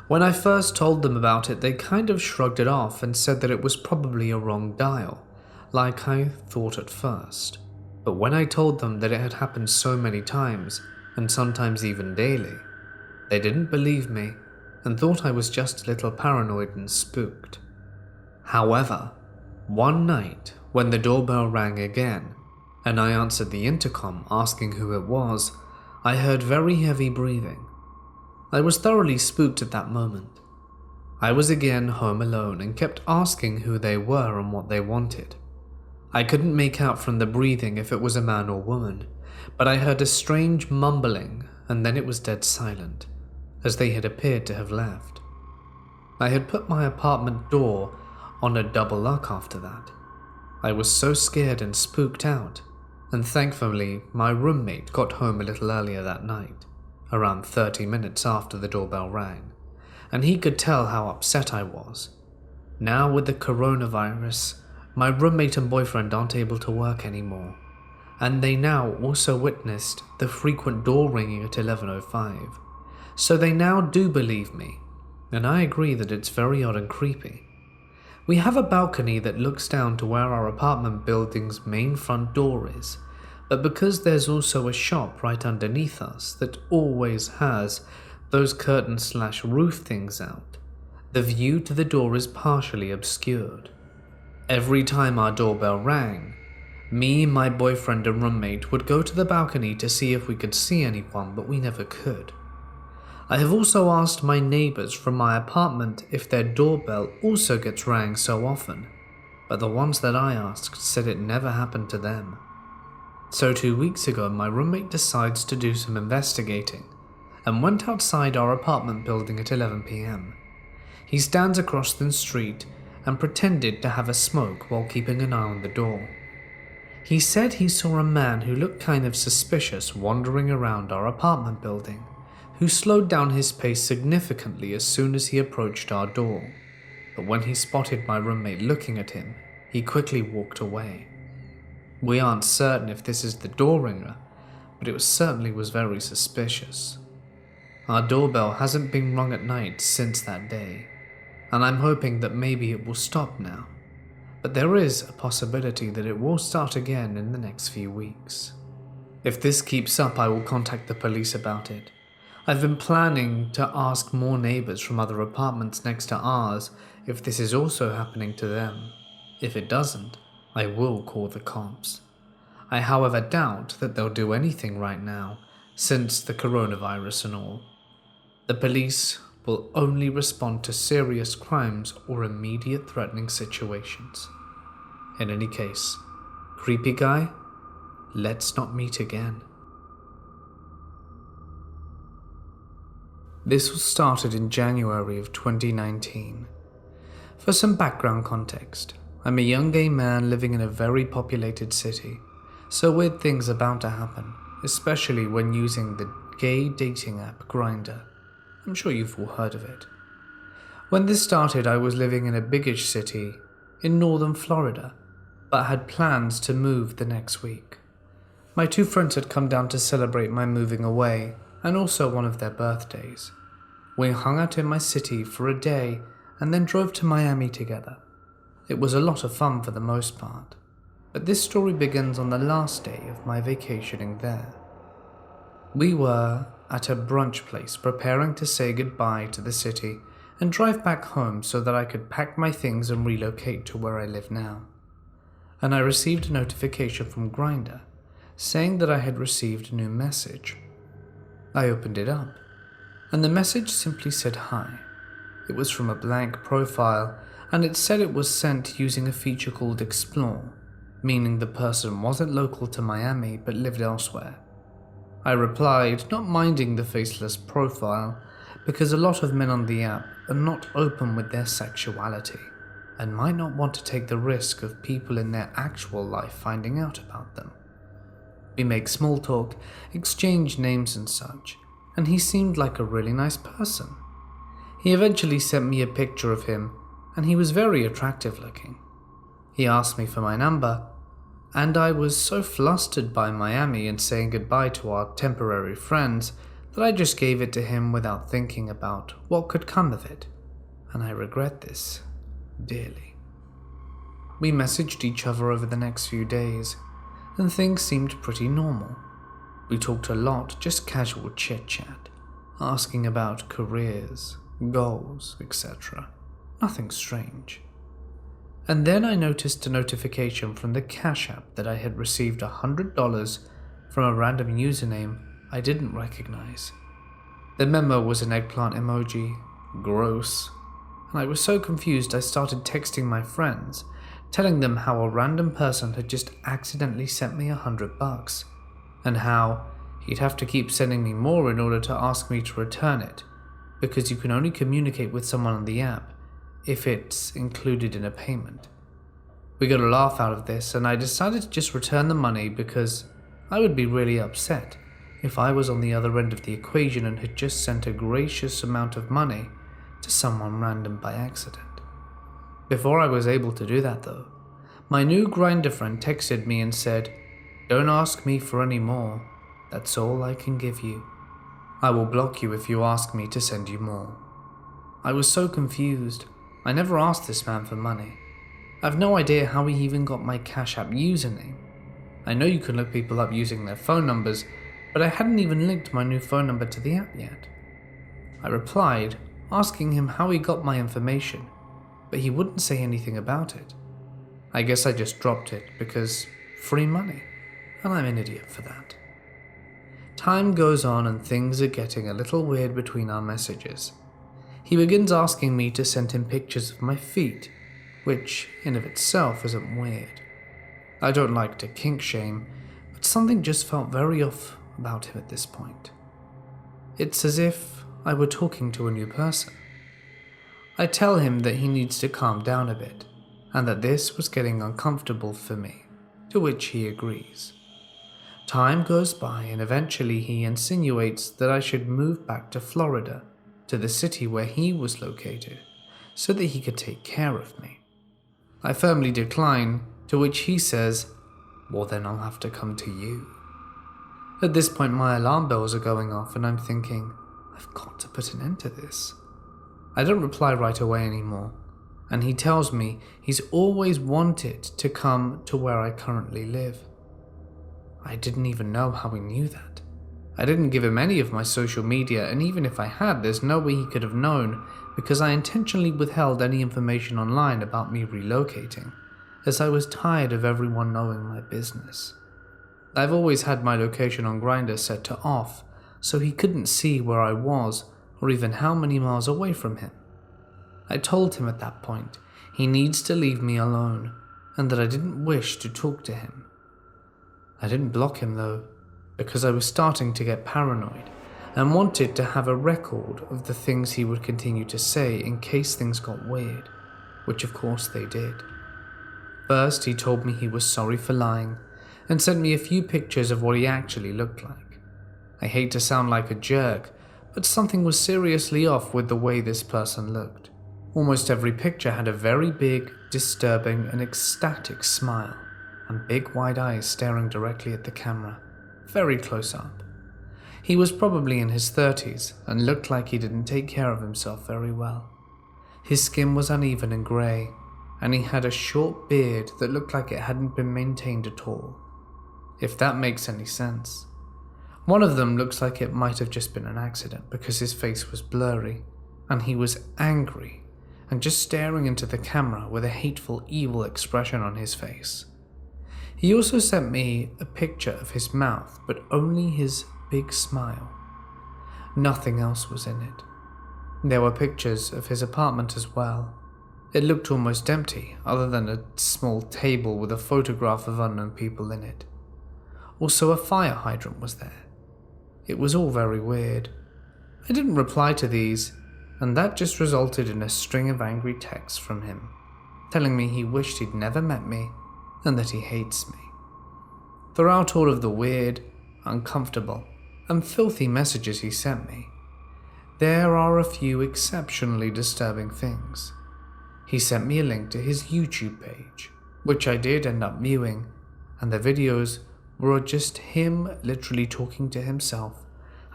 When I first told them about it, they kind of shrugged it off and said that it was probably a wrong dial, like I thought at first. But when I told them that it had happened so many times, and sometimes even daily, they didn't believe me and thought I was just a little paranoid and spooked. However, one night when the doorbell rang again, and I answered the intercom asking who it was, I heard very heavy breathing. I was thoroughly spooked at that moment. I was again home alone and kept asking who they were and what they wanted. I couldn't make out from the breathing if it was a man or woman, but I heard a strange mumbling and then it was dead silent, as they had appeared to have left. I had put my apartment door on a double lock after that. I was so scared and spooked out, and thankfully my roommate got home a little earlier that night, around 30 minutes after the doorbell rang, and he could tell how upset I was. Now with the coronavirus, my roommate and boyfriend aren't able to work anymore, and they now also witnessed the frequent door ringing at 11:05, so they now do believe me, and I agree that it's very odd and creepy. We have a balcony that looks down to where our apartment building's main front door is, but because there's also a shop right underneath us that always has those curtain/roof things out, the view to the door is partially obscured. Every time our doorbell rang, me, my boyfriend and roommate would go to the balcony to see if we could see anyone, but we never could. I have also asked my neighbors from my apartment if their doorbell also gets rang so often, but the ones that I asked said it never happened to them. So 2 weeks ago, my roommate decides to do some investigating and went outside our apartment building at 11 p.m. He stands across the street and pretended to have a smoke while keeping an eye on the door. He said he saw a man who looked kind of suspicious wandering around our apartment building, who slowed down his pace significantly as soon as he approached our door. But when he spotted my roommate looking at him, he quickly walked away. We aren't certain if this is the door ringer, but it certainly was very suspicious. Our doorbell hasn't been rung at night since that day, and I'm hoping that maybe it will stop now. But there is a possibility that it will start again in the next few weeks. If this keeps up, I will contact the police about it. I've been planning to ask more neighbors from other apartments next to ours if this is also happening to them. If it doesn't, I will call the cops. I however doubt that they'll do anything right now, since the coronavirus and all. The police will only respond to serious crimes or immediate threatening situations. In any case, creepy guy, let's not meet again. This was started in January of 2019. For some background context, I'm a young gay man living in a very populated city, so weird things are bound to happen, especially when using the gay dating app Grindr. I'm sure you've all heard of it. When this started, I was living in a biggish city in northern Florida, but had plans to move the next week. My 2 friends had come down to celebrate my moving away, and also one of their birthdays. We hung out in my city for a day and then drove to Miami together. It was a lot of fun for the most part, but this story begins on the last day of my vacationing there. We were at a brunch place preparing to say goodbye to the city and drive back home so that I could pack my things and relocate to where I live now. And I received a notification from Grindr saying that I had received a new message. I opened it up, and the message simply said hi. It was from a blank profile, and it said it was sent using a feature called Explore, meaning the person wasn't local to Miami but lived elsewhere. I replied, not minding the faceless profile, because a lot of men on the app are not open with their sexuality, and might not want to take the risk of people in their actual life finding out about them. We make small talk, exchange names and such, and he seemed like a really nice person. He eventually sent me a picture of him, and he was very attractive looking. He asked me for my number, and I was so flustered by Miami and saying goodbye to our temporary friends that I just gave it to him without thinking about what could come of it, and I regret this dearly. We messaged each other over the next few days, and things seemed pretty normal. We talked a lot, just casual chit-chat, asking about careers, goals, etc. Nothing strange. And then I noticed a notification from the Cash App that I had received $100 from a random username I didn't recognize. The memo was an eggplant emoji, gross, and I was so confused I started texting my friends, telling them how a random person had just accidentally sent me $100, and how he'd have to keep sending me more in order to ask me to return it, because you can only communicate with someone on the app if it's included in a payment. We got a laugh out of this, and I decided to just return the money because I would be really upset if I was on the other end of the equation and had just sent a gracious amount of money to someone random by accident. Before I was able to do that though, my new Grindr friend texted me and said, "Don't ask me for any more, that's all I can give you. I will block you if you ask me to send you more." I was so confused. I never asked this man for money. I've no idea how he even got my Cash App username. I know you can look people up using their phone numbers, but I hadn't even linked my new phone number to the app yet. I replied, asking him how he got my information, but he wouldn't say anything about it. I guess I just dropped it because free money, and I'm an idiot for that. Time goes on and things are getting a little weird between our messages. He begins asking me to send him pictures of my feet, which in of itself isn't weird. I don't like to kink shame, but something just felt very off about him at this point. It's as if I were talking to a new person. I tell him that he needs to calm down a bit, and that this was getting uncomfortable for me, to which he agrees. Time goes by and eventually he insinuates that I should move back to Florida, to the city where he was located, so that he could take care of me. I firmly decline, to which he says, "Well, then I'll have to come to you." At this point my alarm bells are going off and I'm thinking, I've got to put an end to this. I don't reply right away anymore, and he tells me he's always wanted to come to where I currently live. I didn't even know how he knew that. I didn't give him any of my social media, and even if I had, there's no way he could have known because I intentionally withheld any information online about me relocating, as I was tired of everyone knowing my business. I've always had my location on Grindr set to off, so he couldn't see where I was or even how many miles away from him. I told him at that point he needs to leave me alone and that I didn't wish to talk to him. I didn't block him though, because I was starting to get paranoid and wanted to have a record of the things he would continue to say in case things got weird, which of course they did. First, he told me he was sorry for lying and sent me a few pictures of what he actually looked like. I hate to sound like a jerk, but something was seriously off with the way this person looked. Almost every picture had a very big, disturbing and ecstatic smile, and big wide eyes staring directly at the camera, very close up. He was probably in his 30s and looked like he didn't take care of himself very well. His skin was uneven and grey, and he had a short beard that looked like it hadn't been maintained at all, if that makes any sense. One of them looks like it might have just been an accident because his face was blurry, and he was angry and just staring into the camera with a hateful, evil expression on his face. He also sent me a picture of his mouth, but only his big smile. Nothing else was in it. There were pictures of his apartment as well. It looked almost empty, other than a small table with a photograph of unknown people in it. Also, a fire hydrant was there. It was all very weird. I didn't reply to these, and that just resulted in a string of angry texts from him, telling me he wished he'd never met me and that he hates me. Throughout all of the weird, uncomfortable, and filthy messages he sent me, there are a few exceptionally disturbing things. He sent me a link to his YouTube page, which I did end up viewing, and the videos were just him literally talking to himself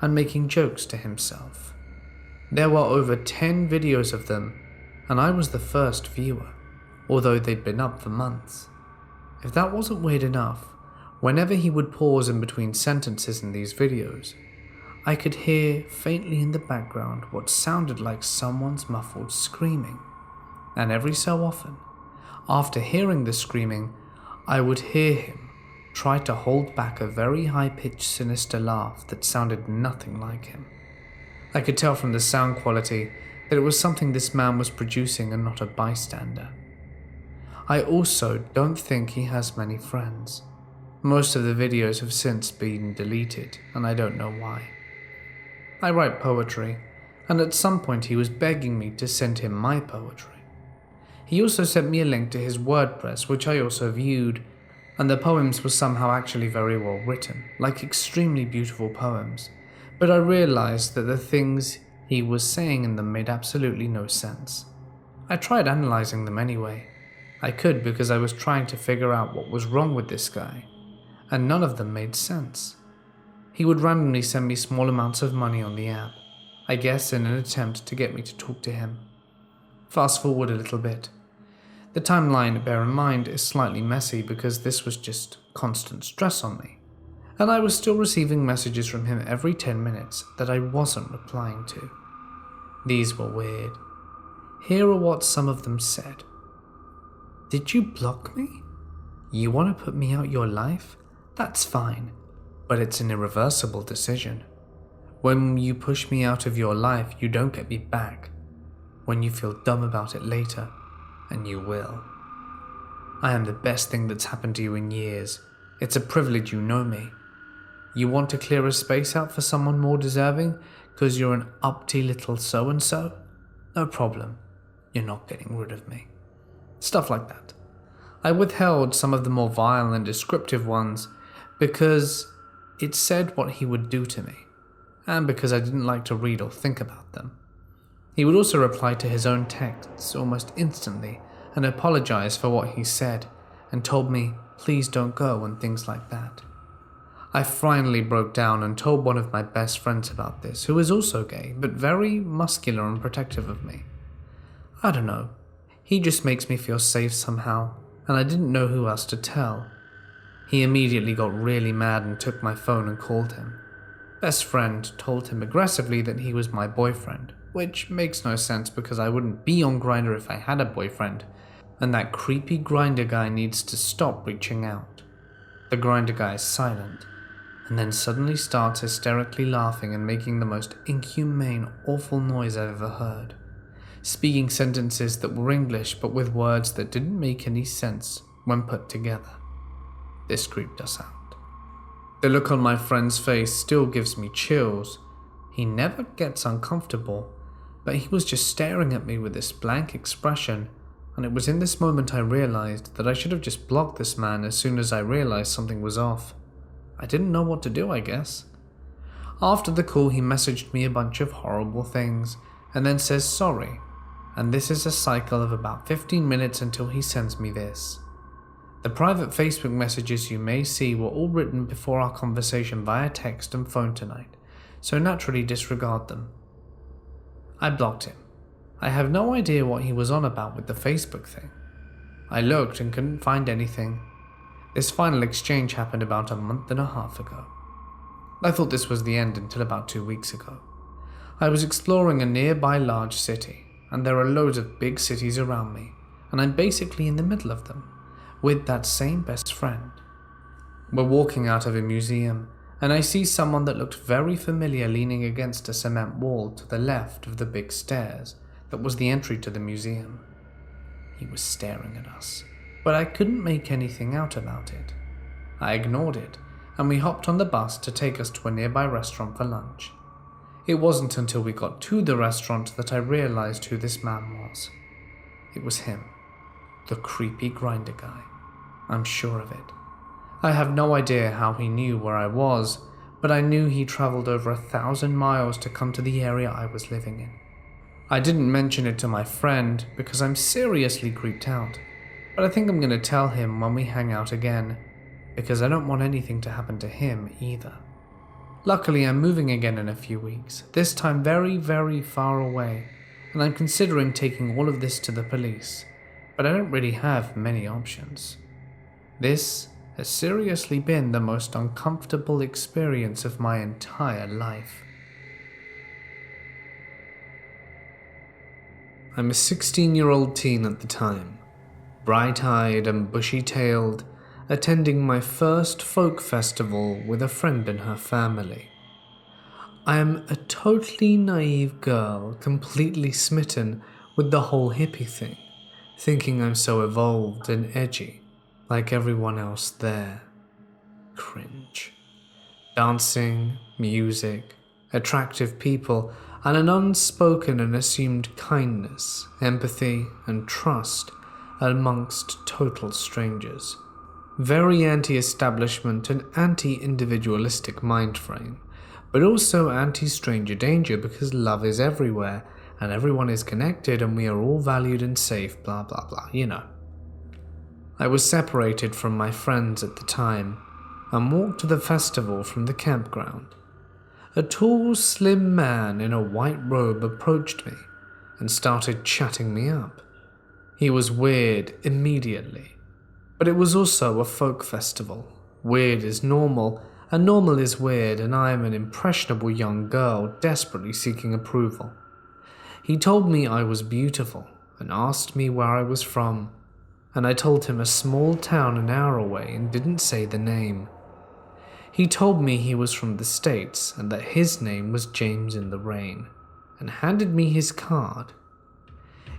and making jokes to himself. There were over 10 videos of them, and I was the first viewer, although they'd been up for months. If that wasn't weird enough, whenever he would pause in between sentences in these videos, I could hear faintly in the background what sounded like someone's muffled screaming, and every so often, after hearing the screaming, I would hear him try to hold back a very high-pitched, sinister laugh that sounded nothing like him. I could tell from the sound quality that it was something this man was producing and not a bystander. I also don't think he has many friends. Most of the videos have since been deleted, and I don't know why. I write poetry, and at some point he was begging me to send him my poetry. He also sent me a link to his WordPress, which I also viewed, and the poems were somehow actually very well written, like extremely beautiful poems, but I realized that the things he was saying in them made absolutely no sense. I tried analyzing them anyway. I could because I was trying to figure out what was wrong with this guy, and none of them made sense. He would randomly send me small amounts of money on the app, I guess in an attempt to get me to talk to him. Fast forward a little bit. The timeline, bear in mind, is slightly messy because this was just constant stress on me, and I was still receiving messages from him every 10 minutes that I wasn't replying to. These were weird. Here are what some of them said. "Did you block me? You want to put me out your life? That's fine. but it's an irreversible decision. When you push me out of your life, you don't get me back. When you feel dumb about it later, and you will. I am the best thing that's happened to you in years. It's a privilege you know me. You want to clear a space out for someone more deserving because you're an uppity little so-and-so? No problem. You're not getting rid of me. Stuff like that. I withheld some of the more vile and descriptive ones because it said what he would do to me, and because I didn't like to read or think about them. He would also reply to his own texts almost instantly and apologize for what he said and told me, please don't go and things like that. I finally broke down and told one of my best friends about this, who is also gay, but very muscular and protective of me. I don't know, he just makes me feel safe somehow, and I didn't know who else to tell. He immediately got really mad and took my phone and called him. Best friend told him aggressively that he was my boyfriend, which makes no sense because I wouldn't be on Grindr if I had a boyfriend, and that creepy Grindr guy needs to stop reaching out. The Grindr guy is silent, and then suddenly starts hysterically laughing and making the most inhumane, awful noise I've ever heard, speaking sentences that were English but with words that didn't make any sense when put together. This creeped us out. The look on my friend's face still gives me chills. He never gets uncomfortable, but he was just staring at me with this blank expression, and it was in this moment I realized that I should have just blocked this man as soon as I realized something was off. I didn't know what to do, I guess. After the call, he messaged me a bunch of horrible things, and then says sorry, and this is a cycle of about 15 minutes until he sends me this. The private Facebook messages you may see were all written before our conversation via text and phone tonight, so naturally disregard them. I blocked him. I have no idea what he was on about with the Facebook thing. I looked and couldn't find anything. This final exchange happened about a month and a half ago. I thought this was the end until about 2 weeks ago. I was exploring a nearby large city, and there are loads of big cities around me, and I'm basically in the middle of them, with that same best friend. We're walking out of a museum, and I see someone that looked very familiar leaning against a cement wall to the left of the big stairs that was the entry to the museum. He was staring at us, but I couldn't make anything out about it. I ignored it, and we hopped on the bus to take us to a nearby restaurant for lunch. It wasn't until we got to the restaurant that I realized who this man was. It was him, the creepy Grindr guy. I'm sure of it. I have no idea how he knew where I was, but I knew he traveled over 1,000 miles to come to the area I was living in. I didn't mention it to my friend because I'm seriously creeped out, but I think I'm going to tell him when we hang out again, because I don't want anything to happen to him either. Luckily, I'm moving again in a few weeks, this time very, very far away, and I'm considering taking all of this to the police, but I don't really have many options. This has seriously been the most uncomfortable experience of my entire life. I'm a 16-year-old teen at the time, bright-eyed and bushy-tailed, attending my first folk festival with a friend and her family. I am a totally naive girl, completely smitten with the whole hippie thing, thinking I'm so evolved and edgy, like everyone else there. Cringe. Dancing, music, attractive people, and an unspoken and assumed kindness, empathy, and trust amongst total strangers. Very anti-establishment and anti-individualistic mind frame, but also anti-stranger danger because love is everywhere, and everyone is connected and we are all valued and safe, blah blah blah, you know. I was separated from my friends at the time, and walked to the festival from the campground. A tall, slim man in a white robe approached me and started chatting me up. He was weird immediately, but it was also a folk festival. Weird is normal, and normal is weird, and I am an impressionable young girl desperately seeking approval. He told me I was beautiful and asked me where I was from, and I told him a small town an hour away and didn't say the name. He told me he was from the States and that his name was James in the Rain, and handed me his card.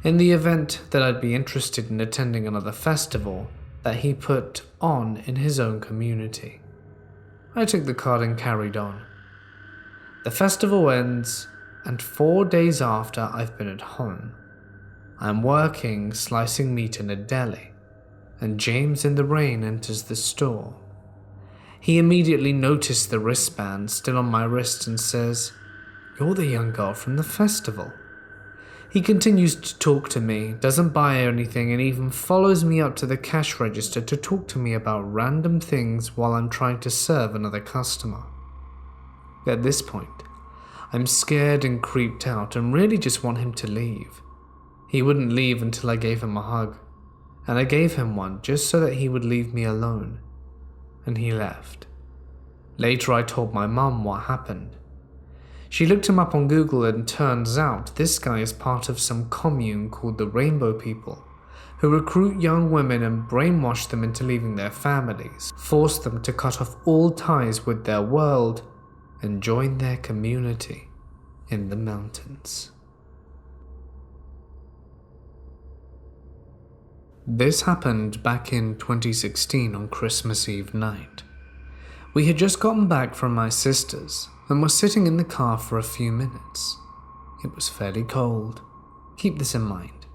In the event that I'd be interested in attending another festival that he put on in his own community. I took the card and carried on. The festival ends, and 4 days after I've been at home. I'm working slicing meat in a deli, and James in the Rain enters the store. He immediately noticed the wristband still on my wrist and says, "You're the young girl from the festival." He continues to talk to me, doesn't buy anything, and even follows me up to the cash register to talk to me about random things while I'm trying to serve another customer. At this point, I'm scared and creeped out and really just want him to leave. He wouldn't leave until I gave him a hug, and I gave him one just so that he would leave me alone, and he left. Later I told my mum what happened. She looked him up on Google and turns out this guy is part of some commune called the Rainbow People, who recruit young women and brainwash them into leaving their families, force them to cut off all ties with their world, and join their community in the mountains. This happened back in 2016 on Christmas Eve night. We had just gotten back from my sister's and were sitting in the car for a few minutes. It was fairly cold. Keep this in mind.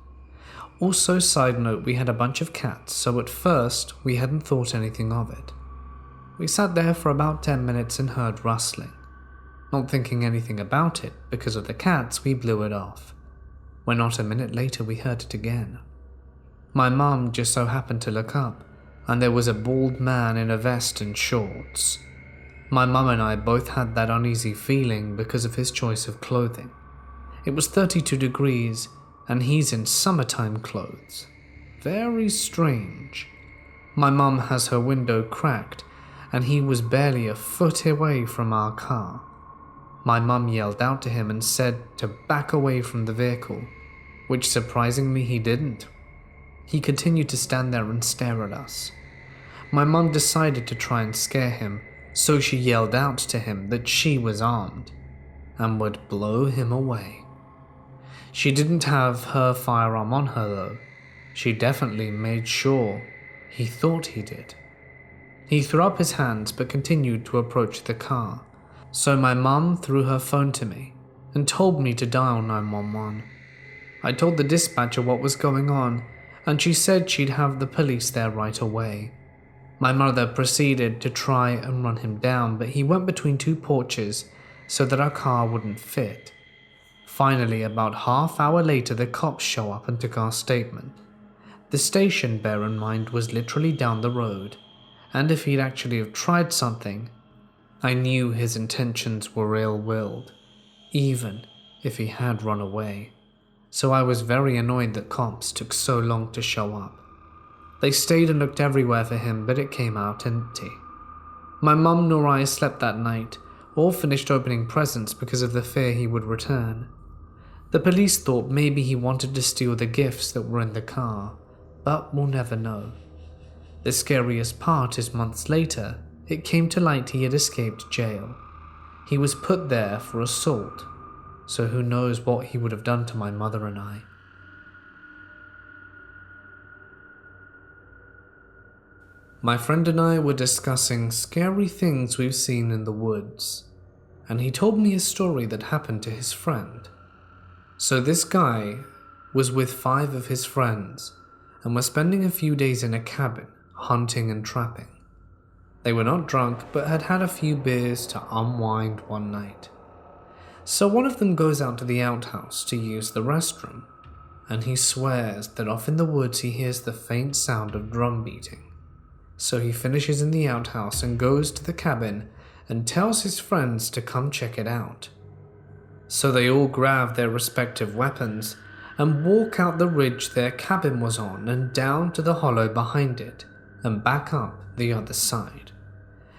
Also, side note, we had a bunch of cats, so at first we hadn't thought anything of it. We sat there for about 10 minutes and heard rustling. Not thinking anything about it, because of the cats, we blew it off. When not a minute later we heard it again. My mum just so happened to look up, and there was a bald man in a vest and shorts. My mum and I both had that uneasy feeling because of his choice of clothing. It was 32 degrees, and he's in summertime clothes. Very strange. My mum has her window cracked, and he was barely a foot away from our car. My mum yelled out to him and said to back away from the vehicle, which surprisingly he didn't. He continued to stand there and stare at us. My mum decided to try and scare him, so she yelled out to him that she was armed and would blow him away. She didn't have her firearm on her though. She definitely made sure he thought he did. He threw up his hands but continued to approach the car, so my mum threw her phone to me and told me to dial 911. I told the dispatcher what was going on, and she said she'd have the police there right away. My mother proceeded to try and run him down, but he went between two porches so that our car wouldn't fit. Finally, about half hour later, the cops show up and took our statement. The station, bear in mind, was literally down the road, and if he'd actually have tried something, I knew his intentions were ill-willed, even if he had run away. So I was very annoyed that cops took so long to show up. They stayed and looked everywhere for him, but it came out empty. My mum nor I slept that night, or finished opening presents because of the fear he would return. The police thought maybe he wanted to steal the gifts that were in the car, but we'll never know. The scariest part is months later, it came to light he had escaped jail. He was put there for assault, so who knows what he would have done to my mother and I. My friend and I were discussing scary things we've seen in the woods, and he told me a story that happened to his friend. So this guy was with 5 of his friends and were spending a few days in a cabin, hunting and trapping. They were not drunk, but had had a few beers to unwind one night. So one of them goes out to the outhouse to use the restroom, and he swears that off in the woods he hears the faint sound of drum beating. So he finishes in the outhouse and goes to the cabin and tells his friends to come check it out. So they all grab their respective weapons and walk out the ridge their cabin was on and down to the hollow behind it and back up the other side.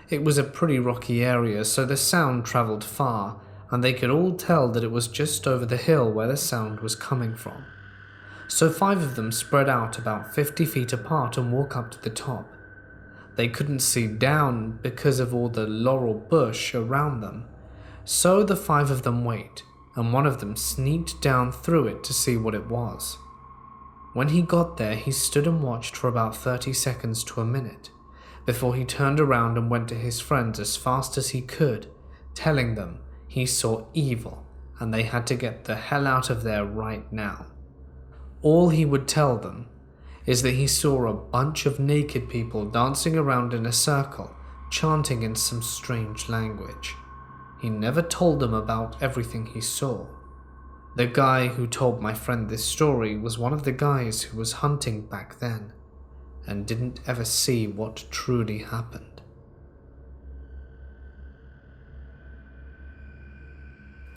It was a pretty rocky area, so the sound traveled far, and they could all tell that it was just over the hill where the sound was coming from. So 5 of them spread out about 50 feet apart and walk up to the top. They couldn't see down because of all the laurel bush around them, so the 5 of them wait, and one of them sneaked down through it to see what it was. When he got there, he stood and watched for about 30 seconds to a minute, before he turned around and went to his friends as fast as he could, telling them he saw evil and they had to get the hell out of there right now. All he would tell them is that he saw a bunch of naked people dancing around in a circle, chanting in some strange language. He never told them about everything he saw. The guy who told my friend this story was one of the guys who was hunting back then, and didn't ever see what truly happened.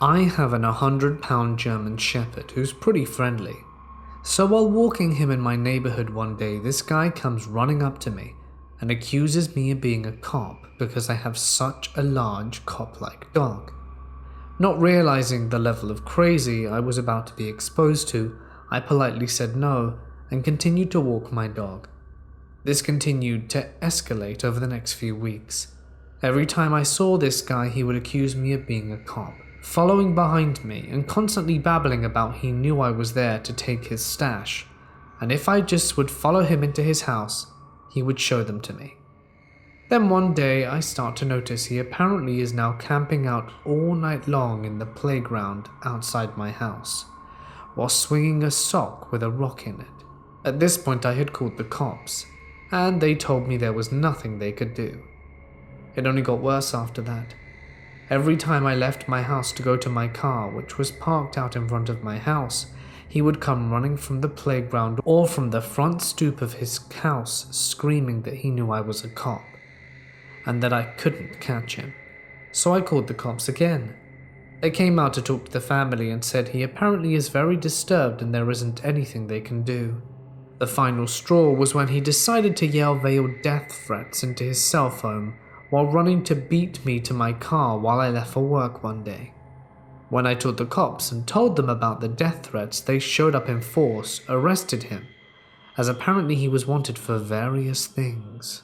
I have an 100-pound German Shepherd who's pretty friendly. So while walking him in my neighborhood one day, this guy comes running up to me and accuses me of being a cop because I have such a large cop-like dog. Not realizing the level of crazy I was about to be exposed to, I politely said no and continued to walk my dog. This continued to escalate over the next few weeks. Every time I saw this guy, he would accuse me of being a cop, following behind me and constantly babbling about he knew I was there to take his stash, and if I just would follow him into his house, he would show them to me. Then one day I start to notice he apparently is now camping out all night long in the playground outside my house, while swinging a sock with a rock in it. At this point I had called the cops, and they told me there was nothing they could do. It only got worse after that. Every time I left my house to go to my car, which was parked out in front of my house, he would come running from the playground or from the front stoop of his house screaming that he knew I was a cop, and that I couldn't catch him. So I called the cops again. They came out to talk to the family and said he apparently is very disturbed and there isn't anything they can do. The final straw was when he decided to yell veiled death threats into his cell phone while running to beat me to my car while I left for work one day. When I told the cops and told them about the death threats, they showed up in force, arrested him, as apparently he was wanted for various things.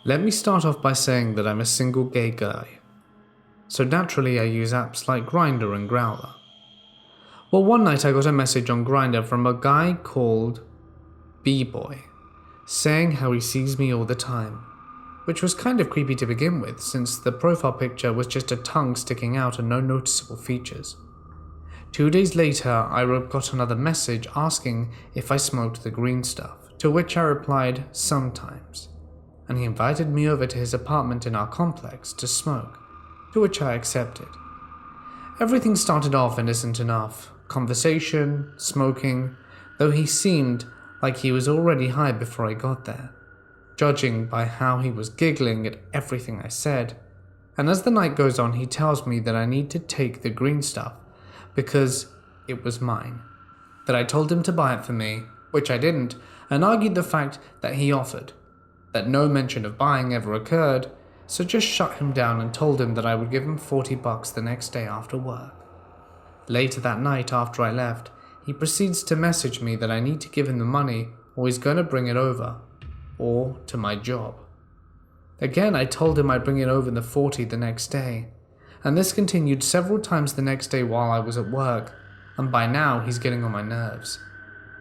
Let me start off by saying that I'm a single gay guy, so naturally I use apps like Grindr and Growler. Well, one night I got a message on Grindr from a guy called B-Boy, saying how he sees me all the time, which was kind of creepy to begin with since the profile picture was just a tongue sticking out and no noticeable features. 2 days later, I got another message asking if I smoked the green stuff, to which I replied sometimes, and he invited me over to his apartment in our complex to smoke, to which I accepted. Everything started off innocent enough, conversation, smoking, though he seemed like he was already high before I got there, judging by how he was giggling at everything I said. And as the night goes on, he tells me that I need to take the green stuff because it was mine, that I told him to buy it for me, which I didn't, and argued the fact that he offered, that no mention of buying ever occurred, so just shut him down and told him that I would give him $40 the next day after work. Later that night after I left, he proceeds to message me that I need to give him the money or he's going to bring it over, or to my job. Again, I told him I'd bring it over the 40 the next day, and this continued several times the next day while I was at work, and by now he's getting on my nerves.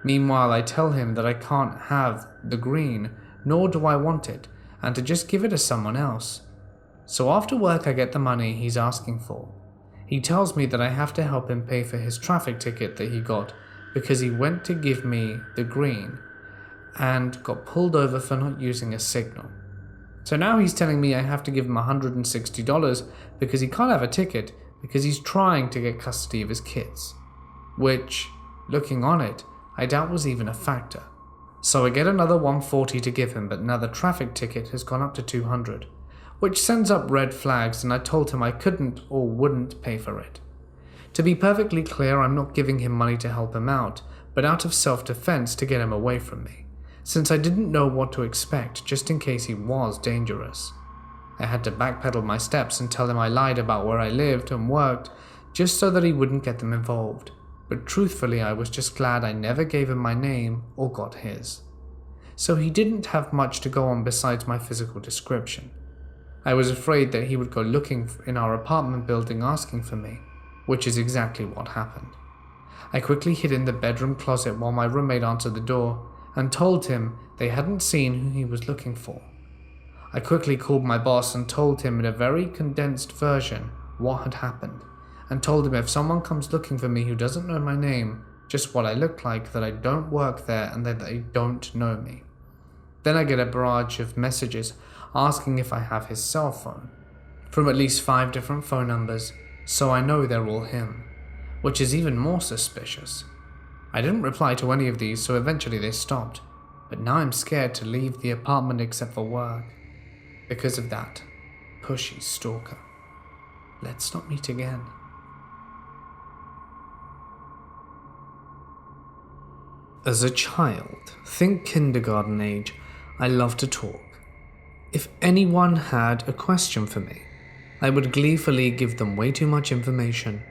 Meanwhile, I tell him that I can't have the green, nor do I want it, and to just give it to someone else. So after work I get the money he's asking for. He tells me that I have to help him pay for his traffic ticket that he got because he went to give me the green and got pulled over for not using a signal. So now he's telling me I have to give him $160 because he can't have a ticket because he's trying to get custody of his kids, which, looking on it, I doubt was even a factor. So I get another $140 to give him, but now the traffic ticket has gone up to $200, which sends up red flags, and I told him I couldn't or wouldn't pay for it. To be perfectly clear, I'm not giving him money to help him out, but out of self-defense to get him away from me, since I didn't know what to expect just in case he was dangerous. I had to backpedal my steps and tell him I lied about where I lived and worked just so that he wouldn't get them involved. but truthfully I was just glad I never gave him my name or got his. So he didn't have much to go on besides my physical description. I was afraid that he would go looking in our apartment building asking for me, which is exactly what happened. I quickly hid in the bedroom closet while my roommate answered the door and told him they hadn't seen who he was looking for. I quickly called my boss and told him in a very condensed version what had happened, and told him if someone comes looking for me who doesn't know my name, just what I look like, that I don't work there and that they don't know me. Then I get a barrage of messages asking if I have his cell phone, from at least 5 different phone numbers, so I know they're all him, which is even more suspicious. I didn't reply to any of these, so eventually they stopped, but now I'm scared to leave the apartment except for work, because of that pushy stalker. Let's not meet again. As a child, think kindergarten age, I loved to talk. If anyone had a question for me, I would gleefully give them way too much information.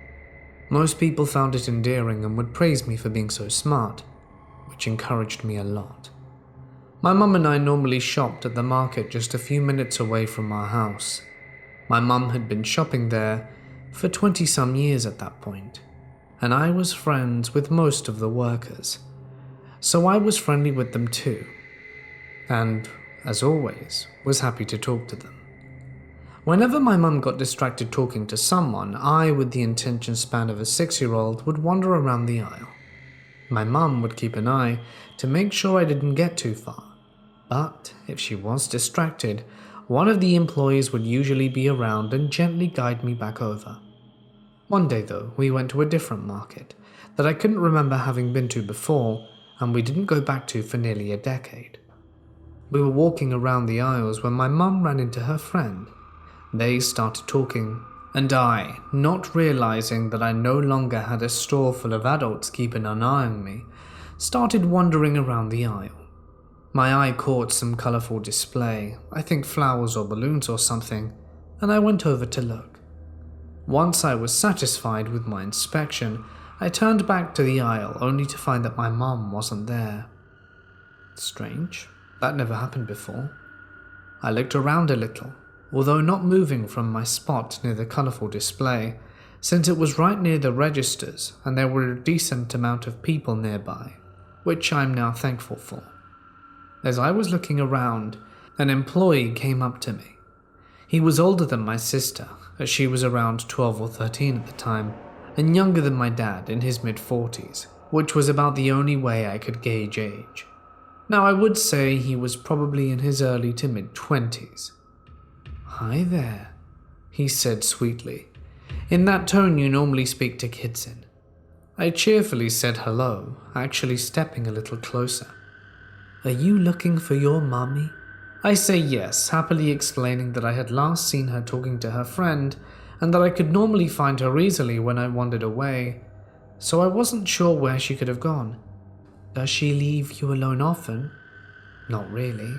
Most people found it endearing and would praise me for being so smart, which encouraged me a lot. My mum and I normally shopped at the market just a few minutes away from our house. My mum had been shopping there for 20-some years at that point, and I was friends with most of the workers, so I was friendly with them too, and, as always, was happy to talk to them. Whenever my mum got distracted talking to someone, I, with the attention span of a 6-year-old, would wander around the aisle. My mum would keep an eye to make sure I didn't get too far, but if she was distracted, one of the employees would usually be around and gently guide me back over. One day though, we went to a different market that I couldn't remember having been to before, and we didn't go back to for nearly a decade. We were walking around the aisles when my mum ran into her friend. They started talking, and I, not realizing that I no longer had a store full of adults keeping an eye on me, started wandering around the aisle. My eye caught some colourful display, I think flowers or balloons or something, and I went over to look. Once I was satisfied with my inspection, I turned back to the aisle only to find that my mum wasn't there. Strange, that never happened before. I looked around a little, although not moving from my spot near the colourful display, since it was right near the registers and there were a decent amount of people nearby, which I'm now thankful for. As I was looking around, an employee came up to me. He was older than my sister, as she was around 12 or 13 at the time, and younger than my dad in his mid-40s, which was about the only way I could gauge age. Now I would say he was probably in his early to mid-20s. "Hi there," he said sweetly, in that tone you normally speak to kids in. I cheerfully said hello, actually stepping a little closer. "Are you looking for your mummy?" I say yes, happily explaining that I had last seen her talking to her friend and that I could normally find her easily when I wandered away, so I wasn't sure where she could have gone. "Does she leave you alone often?" "Not really.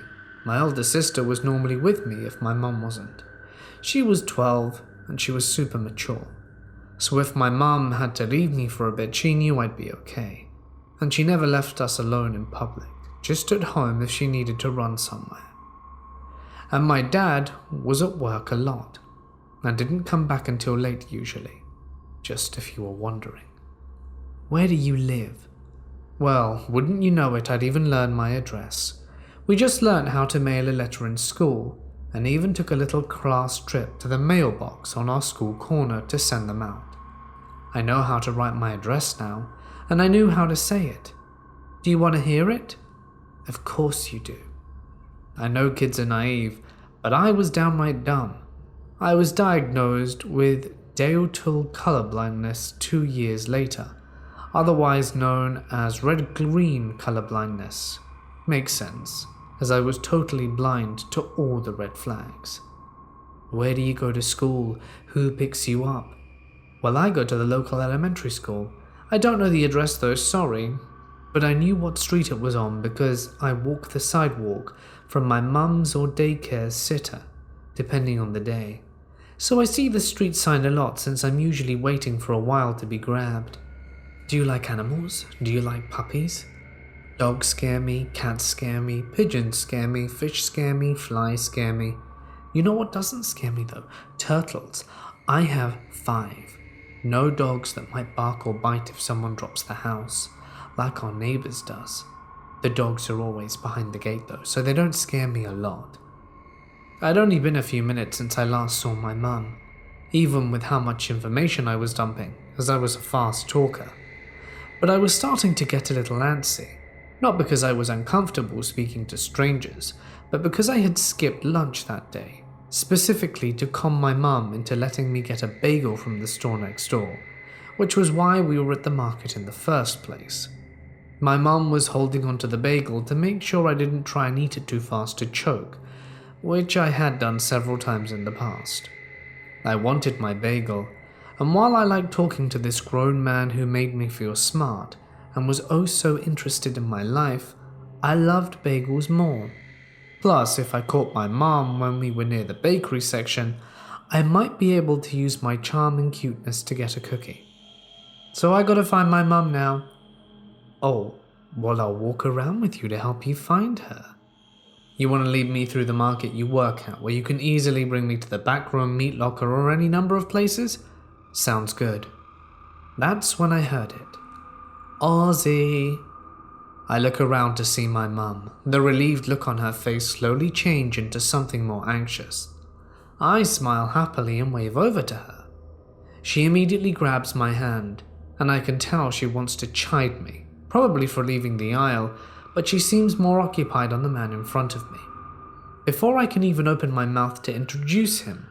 My older sister was normally with me if my mum wasn't. She was 12 and she was super mature, so if my mum had to leave me for a bit, she knew I'd be okay, and she never left us alone in public, just at home if she needed to run somewhere. And my dad was at work a lot, and didn't come back until late usually, just if you were wondering." "Where do you live?" "Well, wouldn't you know it, I'd even learned my address. We just learnt how to mail a letter in school, and even took a little class trip to the mailbox on our school corner to send them out. I know how to write my address now, and I knew how to say it. Do you want to hear it?" "Of course you do." I know kids are naive, but I was downright dumb. I was diagnosed with diabetic colorblindness 2 years later, otherwise known as red-green colorblindness. Makes sense, as I was totally blind to all the red flags. "Where do you go to school? Who picks you up?" "Well, I go to the local elementary school. I don't know the address though, sorry, but I knew what street it was on because I walk the sidewalk from my mum's or daycare sitter, depending on the day. So I see the street sign a lot since I'm usually waiting for a while to be grabbed." Do you like animals? Do you like puppies? Dogs scare me, cats scare me, pigeons scare me, fish scare me, flies scare me. You know what doesn't scare me though? Turtles. I have 5. No dogs that might bark or bite if someone drops the house, like our neighbors does. The dogs are always behind the gate though, so they don't scare me a lot. I'd only been a few minutes since I last saw my mum, even with how much information I was dumping, as I was a fast talker. But I was starting to get a little antsy, not because I was uncomfortable speaking to strangers, but because I had skipped lunch that day, specifically to con my mum into letting me get a bagel from the store next door, which was why we were at the market in the first place. My mum was holding onto the bagel to make sure I didn't try and eat it too fast to choke, which I had done several times in the past. I wanted my bagel, and while I liked talking to this grown man who made me feel smart and was oh so interested in my life, I loved bagels more. Plus, if I caught my mom when we were near the bakery section, I might be able to use my charm and cuteness to get a cookie. So I gotta find my mum now. Oh, well, I'll walk around with you to help you find her. You want to lead me through the market you work at, where you can easily bring me to the back room, meat locker, or any number of places? Sounds good. That's when I heard it. Ozzy. I look around to see my mum, the relieved look on her face slowly change into something more anxious. I smile happily and wave over to her. She immediately grabs my hand, and I can tell she wants to chide me, probably for leaving the aisle, but she seems more occupied on the man in front of me. Before I can even open my mouth to introduce him,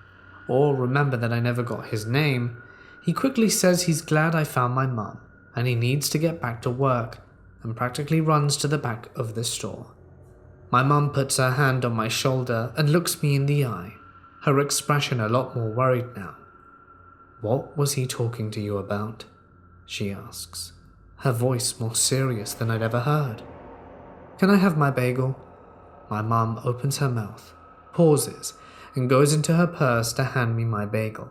or remember that I never got his name, he quickly says he's glad I found my mum, and he needs to get back to work, and practically runs to the back of the store. My mum puts her hand on my shoulder and looks me in the eye, her expression a lot more worried now. "What was he talking to you about?" she asks, her voice more serious than I'd ever heard. "Can I have my bagel?" My mum opens her mouth, pauses, and goes into her purse to hand me my bagel.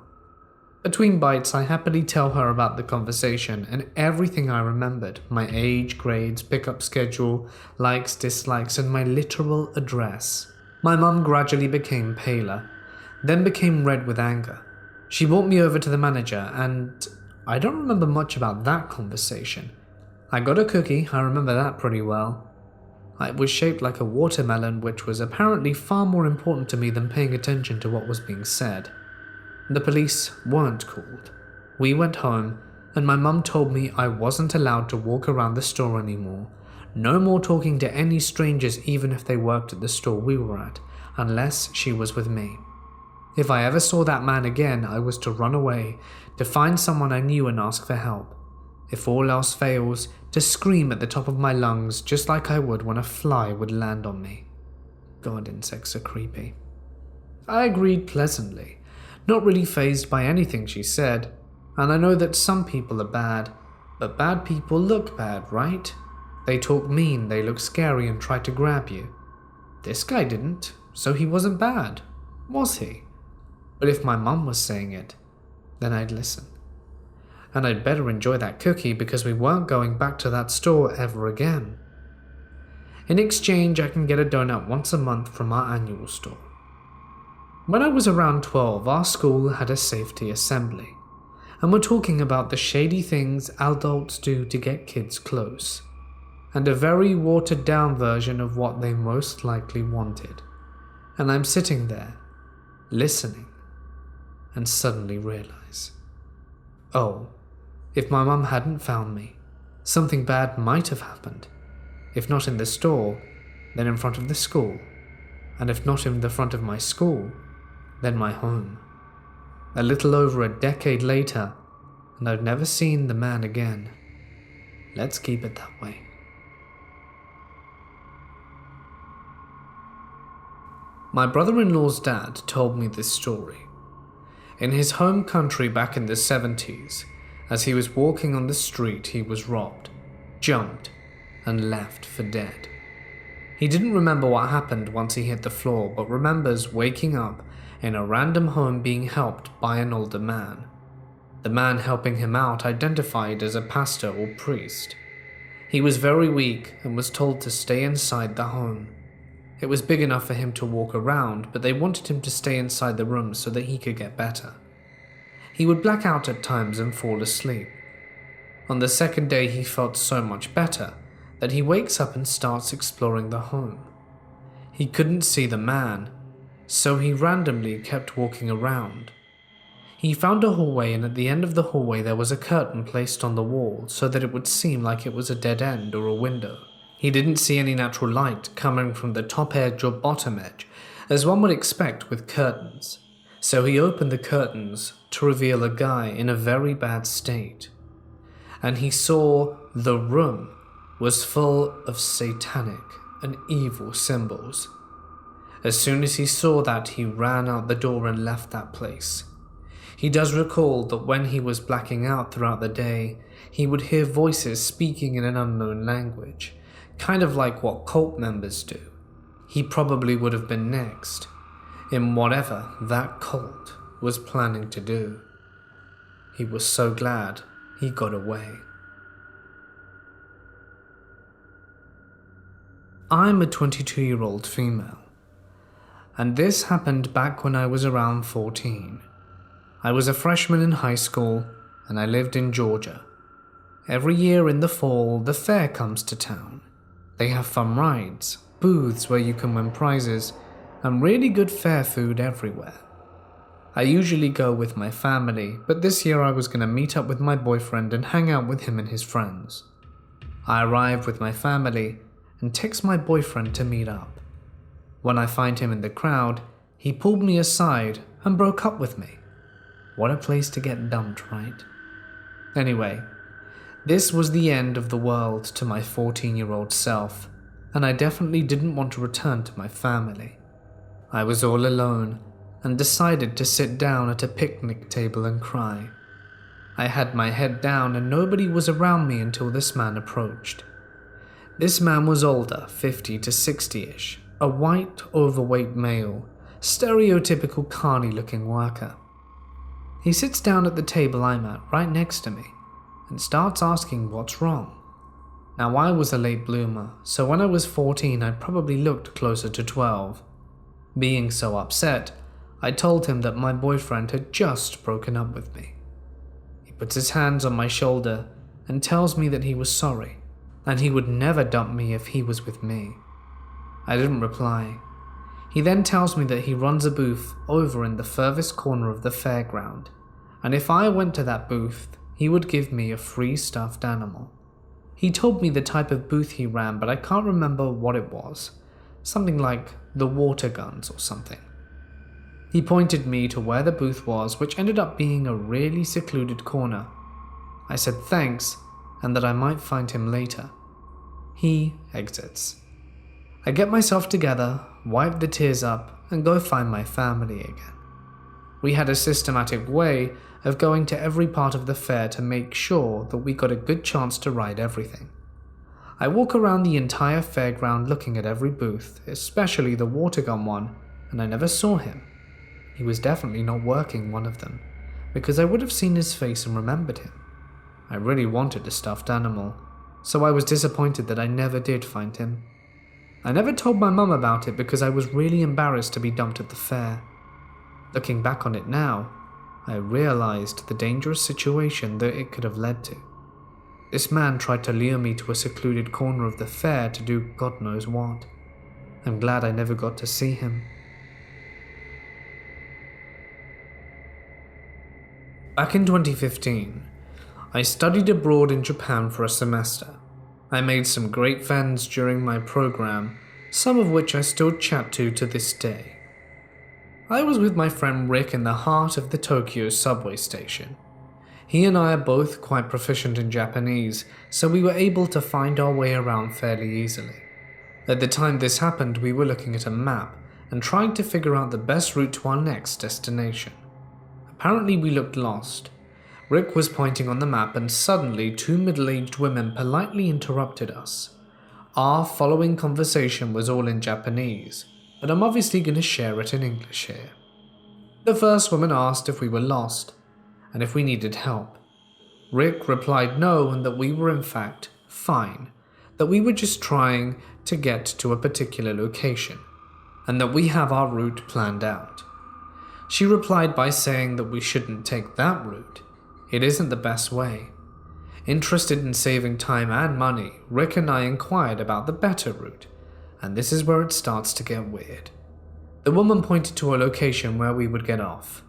Between bites, I happily tell her about the conversation and everything I remembered, my age, grades, pickup schedule, likes, dislikes, and my literal address. My mum gradually became paler, then became red with anger. She brought me over to the manager, and I don't remember much about that conversation. I got a cookie, I remember that pretty well. It was shaped like a watermelon, which was apparently far more important to me than paying attention to what was being said. The police weren't called. We went home, and my mum told me I wasn't allowed to walk around the store anymore. No more talking to any strangers, even if they worked at the store we were at, unless she was with me. If I ever saw that man again, I was to run away, to find someone I knew and ask for help. If all else fails, to scream at the top of my lungs just like I would when a fly would land on me. God, insects are creepy. I agreed pleasantly, not really fazed by anything she said, and I know that some people are bad, but bad people look bad, right? They talk mean, they look scary and try to grab you. This guy didn't, so he wasn't bad, was he? But if my mum was saying it, then I'd listen. And I'd better enjoy that cookie because we weren't going back to that store ever again. In exchange, I can get a donut once a month from our annual store. When I was around 12, our school had a safety assembly, and we're talking about the shady things adults do to get kids close, and a very watered down version of what they most likely wanted. And I'm sitting there, listening, and suddenly realize, oh, if my mum hadn't found me, something bad might have happened. If not in the store, then in front of the school. And if not in the front of my school, then my home. A little over a decade later, and I've never seen the man again. Let's keep it that way. My brother-in-law's dad told me this story. In his home country back in the 70s, as he was walking on the street, he was robbed, jumped, and left for dead. He didn't remember what happened once he hit the floor, but remembers waking up in a random home being helped by an older man. The man helping him out identified as a pastor or priest. He was very weak and was told to stay inside the home. It was big enough for him to walk around, but they wanted him to stay inside the room so that he could get better. He would black out at times and fall asleep. On the second day, he felt so much better that he wakes up and starts exploring the home. He couldn't see the man, so he randomly kept walking around. He found a hallway, and at the end of the hallway there was a curtain placed on the wall so that it would seem like it was a dead end or a window. He didn't see any natural light coming from the top edge or bottom edge, as one would expect with curtains, so he opened the curtains to reveal a guy in a very bad state. And he saw the room was full of satanic and evil symbols. As soon as he saw that, he ran out the door and left that place. He does recall that when he was blacking out throughout the day, he would hear voices speaking in an unknown language, kind of like what cult members do. He probably would have been next in whatever that cult was planning to do. He was so glad he got away. I'm a 22-year-old female, and this happened back when I was around 14. I was a freshman in high school, and I lived in Georgia. Every year in the fall, the fair comes to town. They have fun rides, booths where you can win prizes, and really good fair food everywhere. I usually go with my family, but this year I was going to meet up with my boyfriend and hang out with him and his friends. I arrive with my family and text my boyfriend to meet up. When I find him in the crowd, he pulled me aside and broke up with me. What a place to get dumped, right? Anyway, this was the end of the world to my 14-year-old self, and I definitely didn't want to return to my family. I was all alone and decided to sit down at a picnic table and cry. I had my head down and nobody was around me until this man approached. This man was older, 50 to 60-ish, a white, overweight male, stereotypical carny-looking worker. He sits down at the table I'm at, right next to me, and starts asking what's wrong. Now, I was a late bloomer, so when I was 14 I probably looked closer to 12. Being so upset, I told him that my boyfriend had just broken up with me. He puts his hands on my shoulder and tells me that he was sorry, and he would never dump me if he was with me. I didn't reply. He then tells me that he runs a booth over in the furthest corner of the fairground, and if I went to that booth, he would give me a free stuffed animal. He told me the type of booth he ran, but I can't remember what it was. Something like the water guns or something. He pointed me to where the booth was, which ended up being a really secluded corner. I said thanks, and that I might find him later. He exits. I get myself together, wipe the tears up, and go find my family again. We had a systematic way of going to every part of the fair to make sure that we got a good chance to ride everything. I walk around the entire fairground looking at every booth, especially the water gun one, and I never saw him. He was definitely not working one of them, because I would have seen his face and remembered him. I really wanted a stuffed animal, so I was disappointed that I never did find him. I never told my mum about it because I was really embarrassed to be dumped at the fair. Looking back on it now, I realized the dangerous situation that it could have led to. This man tried to lure me to a secluded corner of the fair to do God knows what. I'm glad I never got to see him. Back in 2015, I studied abroad in Japan for a semester. I made some great friends during my program, some of which I still chat to this day. I was with my friend Rick in the heart of the Tokyo subway station. He and I are both quite proficient in Japanese, so we were able to find our way around fairly easily. At the time this happened, we were looking at a map and trying to figure out the best route to our next destination. Apparently we looked lost. Rick was pointing on the map and suddenly two middle-aged women politely interrupted us. Our following conversation was all in Japanese, but I'm obviously going to share it in English here. The first woman asked if we were lost, and if we needed help. Rick replied no, and that we were in fact fine, that we were just trying to get to a particular location, and that we have our route planned out. She replied by saying that we shouldn't take that route. It isn't the best way. Interested in saving time and money, Rick and I inquired about the better route, and this is where it starts to get weird. The woman pointed to a location where we would get off.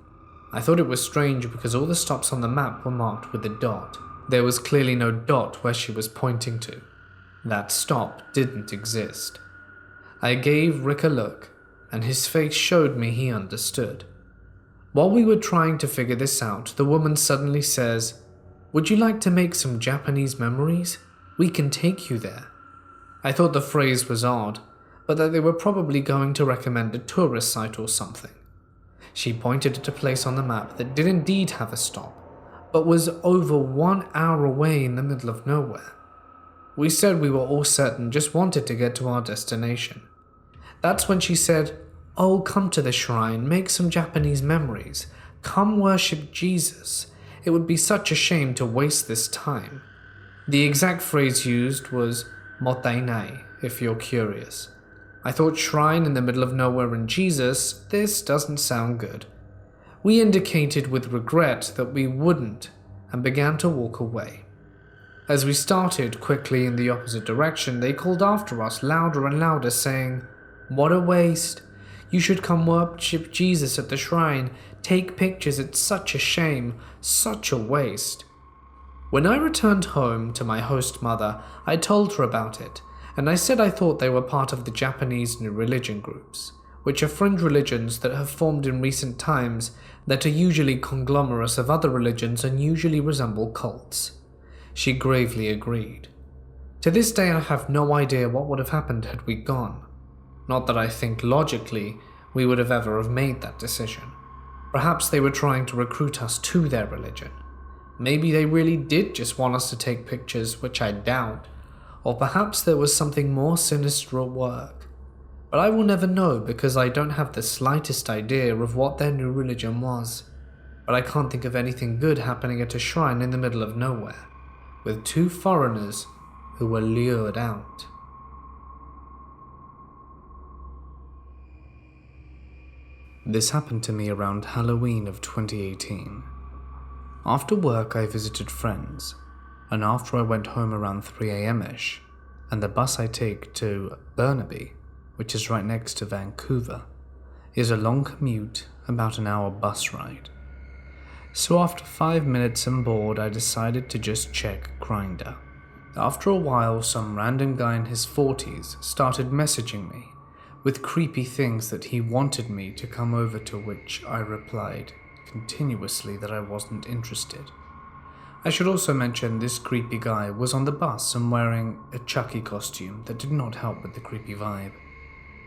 I thought it was strange because all the stops on the map were marked with a dot. There was clearly no dot where she was pointing to. That stop didn't exist. I gave Rick a look, and his face showed me he understood. While we were trying to figure this out, the woman suddenly says, "Would you like to make some Japanese memories? We can take you there." I thought the phrase was odd, but that they were probably going to recommend a tourist site or something. She pointed at a place on the map that did indeed have a stop, but was over 1 hour away in the middle of nowhere. We said we were all set and just wanted to get to our destination. That's when she said, "Oh, come to the shrine, make some Japanese memories. Come worship Jesus. It would be such a shame to waste this time." The exact phrase used was "mottainai," if you're curious. I thought shrine in the middle of nowhere and Jesus, this doesn't sound good. We indicated with regret that we wouldn't and began to walk away. As we started quickly in the opposite direction, they called after us louder and louder saying, "What a waste. You should come worship Jesus at the shrine. Take pictures, it's such a shame, such a waste." When I returned home to my host mother, I told her about it, and I said I thought they were part of the Japanese New Religion groups, which are fringe religions that have formed in recent times that are usually conglomerates of other religions and usually resemble cults. She gravely agreed. To this day I have no idea what would have happened had we gone. Not that I think logically we would have ever have made that decision. Perhaps they were trying to recruit us to their religion. Maybe they really did just want us to take pictures, which I doubt. Or perhaps there was something more sinister at work. But I will never know because I don't have the slightest idea of what their new religion was. But I can't think of anything good happening at a shrine in the middle of nowhere, with 2 foreigners who were lured out. This happened to me around Halloween of 2018. After work I visited friends, and after I went home around 3 a.m.-ish, and the bus I take to Burnaby, which is right next to Vancouver, is a long commute, about an hour bus ride. So after 5 minutes and bored, I decided to just check Grindr. After a while, some random guy in his 40s started messaging me with creepy things that he wanted me to come over, to which I replied continuously that I wasn't interested. I should also mention this creepy guy was on the bus and wearing a Chucky costume that did not help with the creepy vibe.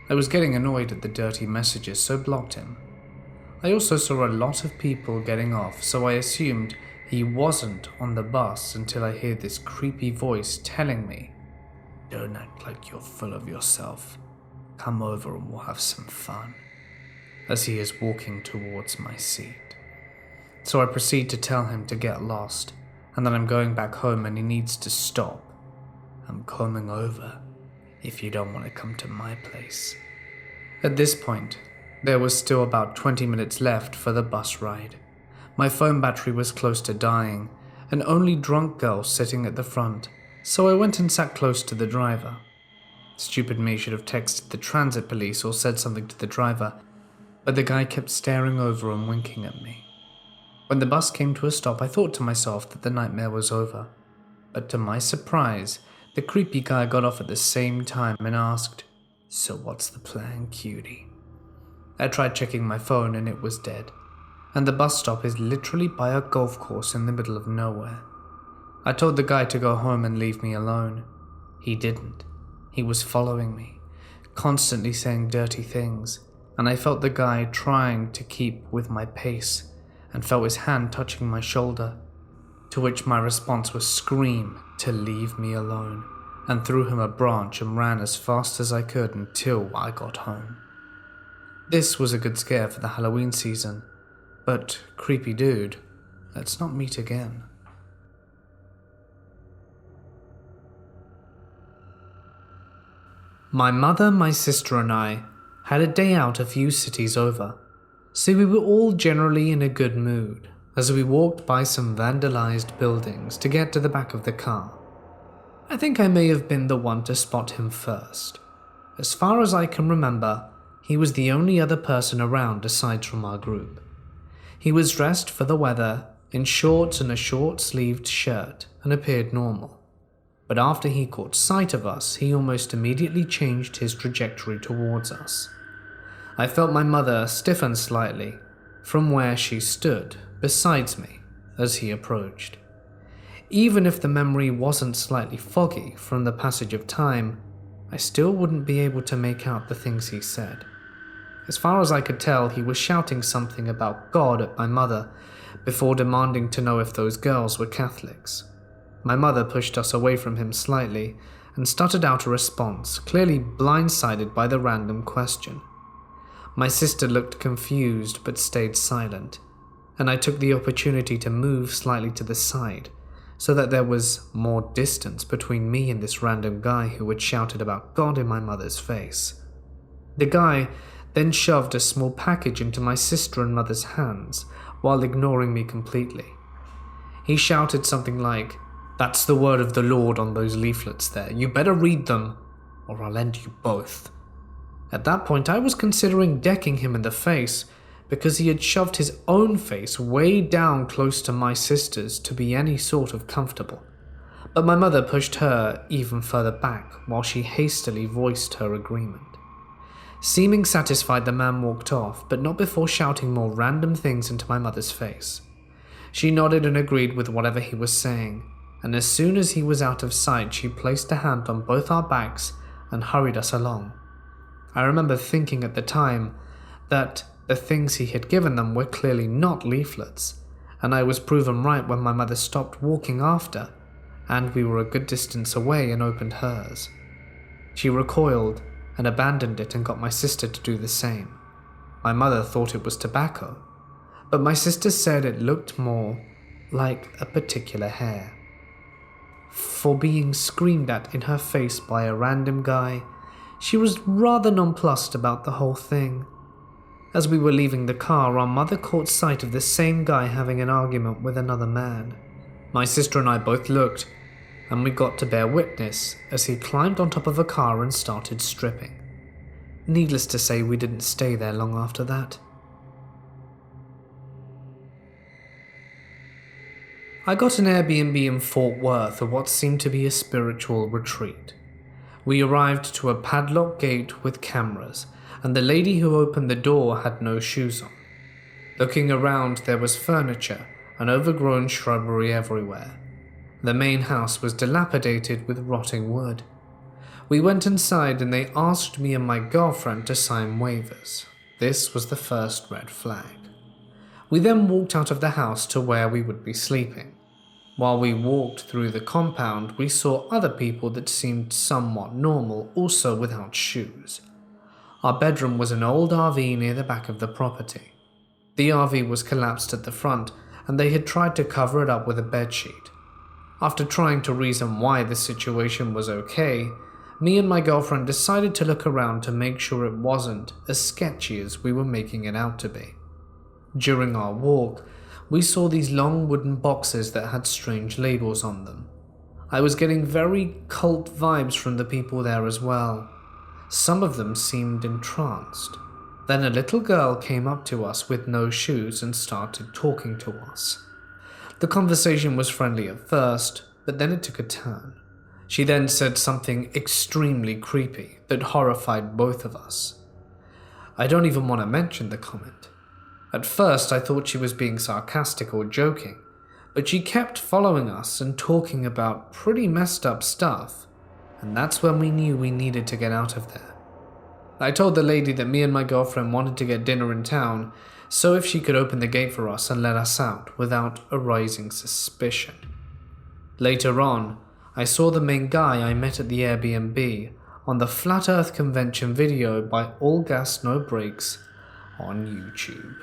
I was getting annoyed at the dirty messages, so blocked him. I also saw a lot of people getting off, so I assumed he wasn't on the bus until I hear this creepy voice telling me, "Don't act like you're full of yourself. Come over and we'll have some fun," as he is walking towards my seat. So I proceed to tell him to get lost, and that I'm going back home and he needs to stop. "I'm coming over if you don't want to come to my place." At this point, there was still about 20 minutes left for the bus ride. My phone battery was close to dying, and only drunk girls sitting at the front, so I went and sat close to the driver. Stupid me should have texted the transit police or said something to the driver, but the guy kept staring over and winking at me. When the bus came to a stop, I thought to myself that the nightmare was over, but to my surprise, the creepy guy got off at the same time and asked, "So what's the plan, cutie?" I tried checking my phone and it was dead, and the bus stop is literally by a golf course in the middle of nowhere. I told the guy to go home and leave me alone. He didn't. He was following me, constantly saying dirty things, and I felt the guy trying to keep with my pace and felt his hand touching my shoulder, to which my response was scream to leave me alone, and threw him a branch and ran as fast as I could until I got home. This was a good scare for the Halloween season, but creepy dude, Let's not meet again. My mother, my sister and I had a day out a few cities over, so we were all generally in a good mood as we walked by some vandalized buildings to get to the back of the car. I think I may have been the one to spot him first. As far as I can remember, he was the only other person around aside from our group. He was dressed for the weather in shorts and a short-sleeved shirt and appeared normal. But after he caught sight of us, he almost immediately changed his trajectory towards us. I felt my mother stiffen slightly from where she stood beside me as he approached. Even if the memory wasn't slightly foggy from the passage of time, I still wouldn't be able to make out the things he said. As far as I could tell, he was shouting something about God at my mother before demanding to know if those girls were Catholics. My mother pushed us away from him slightly and stuttered out a response, clearly blindsided by the random question. My sister looked confused but stayed silent, and I took the opportunity to move slightly to the side so that there was more distance between me and this random guy who had shouted about God in my mother's face. The guy then shoved a small package into my sister and mother's hands while ignoring me completely. He shouted something like, "That's the word of the Lord on those leaflets there. You better read them, or I'll end you both." At that point, I was considering decking him in the face because he had shoved his own face way down close to my sister's to be any sort of comfortable. But my mother pushed her even further back while she hastily voiced her agreement. Seeming satisfied, the man walked off, but not before shouting more random things into my mother's face. She nodded and agreed with whatever he was saying, and as soon as he was out of sight, she placed a hand on both our backs and hurried us along. I remember thinking at the time that the things he had given them were clearly not leaflets, and I was proven right when my mother stopped walking after, and we were a good distance away and opened hers. She recoiled and abandoned it and got my sister to do the same. My mother thought it was tobacco, but my sister said it looked more like a particular hair. For being screamed at in her face by a random guy, she was rather nonplussed about the whole thing. As we were leaving the car, our mother caught sight of the same guy having an argument with another man. My sister and I both looked, and we got to bear witness as he climbed on top of a car and started stripping. Needless to say, we didn't stay there long after that. I got an Airbnb in Fort Worth at what seemed to be a spiritual retreat. We arrived to a padlocked gate with cameras, and the lady who opened the door had no shoes on. Looking around, there was furniture and overgrown shrubbery everywhere. The main house was dilapidated with rotting wood. We went inside and they asked me and my girlfriend to sign waivers. This was the first red flag. We then walked out of the house to where we would be sleeping. While we walked through the compound, we saw other people that seemed somewhat normal, also without shoes. Our bedroom was an old RV near the back of the property. The RV was collapsed at the front, and they had tried to cover it up with a bedsheet. After trying to reason why the situation was okay, me and my girlfriend decided to look around to make sure it wasn't as sketchy as we were making it out to be. During our walk, we saw these long wooden boxes that had strange labels on them. I was getting very cult vibes from the people there as well. Some of them seemed entranced. Then a little girl came up to us with no shoes and started talking to us. The conversation was friendly at first, but then it took a turn. She then said something extremely creepy that horrified both of us. I don't even want to mention the comment. At first I thought she was being sarcastic or joking, but she kept following us and talking about pretty messed up stuff, and that's when we knew we needed to get out of there. I told the lady that me and my girlfriend wanted to get dinner in town, so if she could open the gate for us and let us out without arousing suspicion. Later on, I saw the main guy I met at the Airbnb on the Flat Earth Convention video by All Gas No Brakes on YouTube.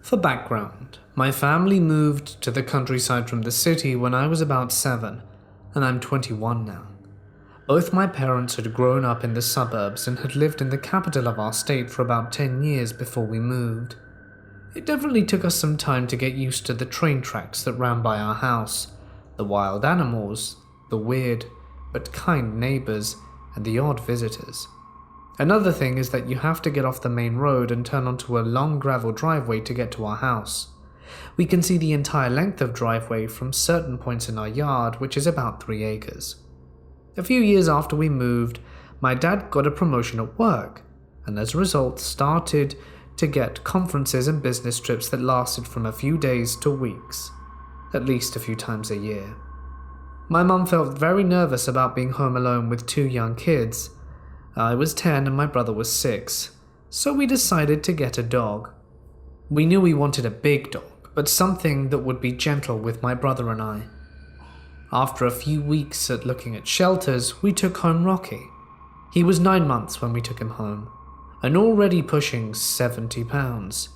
For background, my family moved to the countryside from the city when I was about 7, and I'm 21 now. Both my parents had grown up in the suburbs and had lived in the capital of our state for about 10 years before we moved. It definitely took us some time to get used to the train tracks that ran by our house, the wild animals, the weird but kind neighbors, and the odd visitors. Another thing is that you have to get off the main road and turn onto a long gravel driveway to get to our house. We can see the entire length of driveway from certain points in our yard, which is about 3 acres. A few years after we moved, my dad got a promotion at work, and as a result started to get conferences and business trips that lasted from a few days to weeks, at least a few times a year. My mum felt very nervous about being home alone with 2 young kids. I was 10 and my brother was 6, so we decided to get a dog. We knew we wanted a big dog, but something that would be gentle with my brother and I. After a few weeks at looking at shelters, we took home Rocky. He was 9 months when we took him home, and already pushing 70 pounds.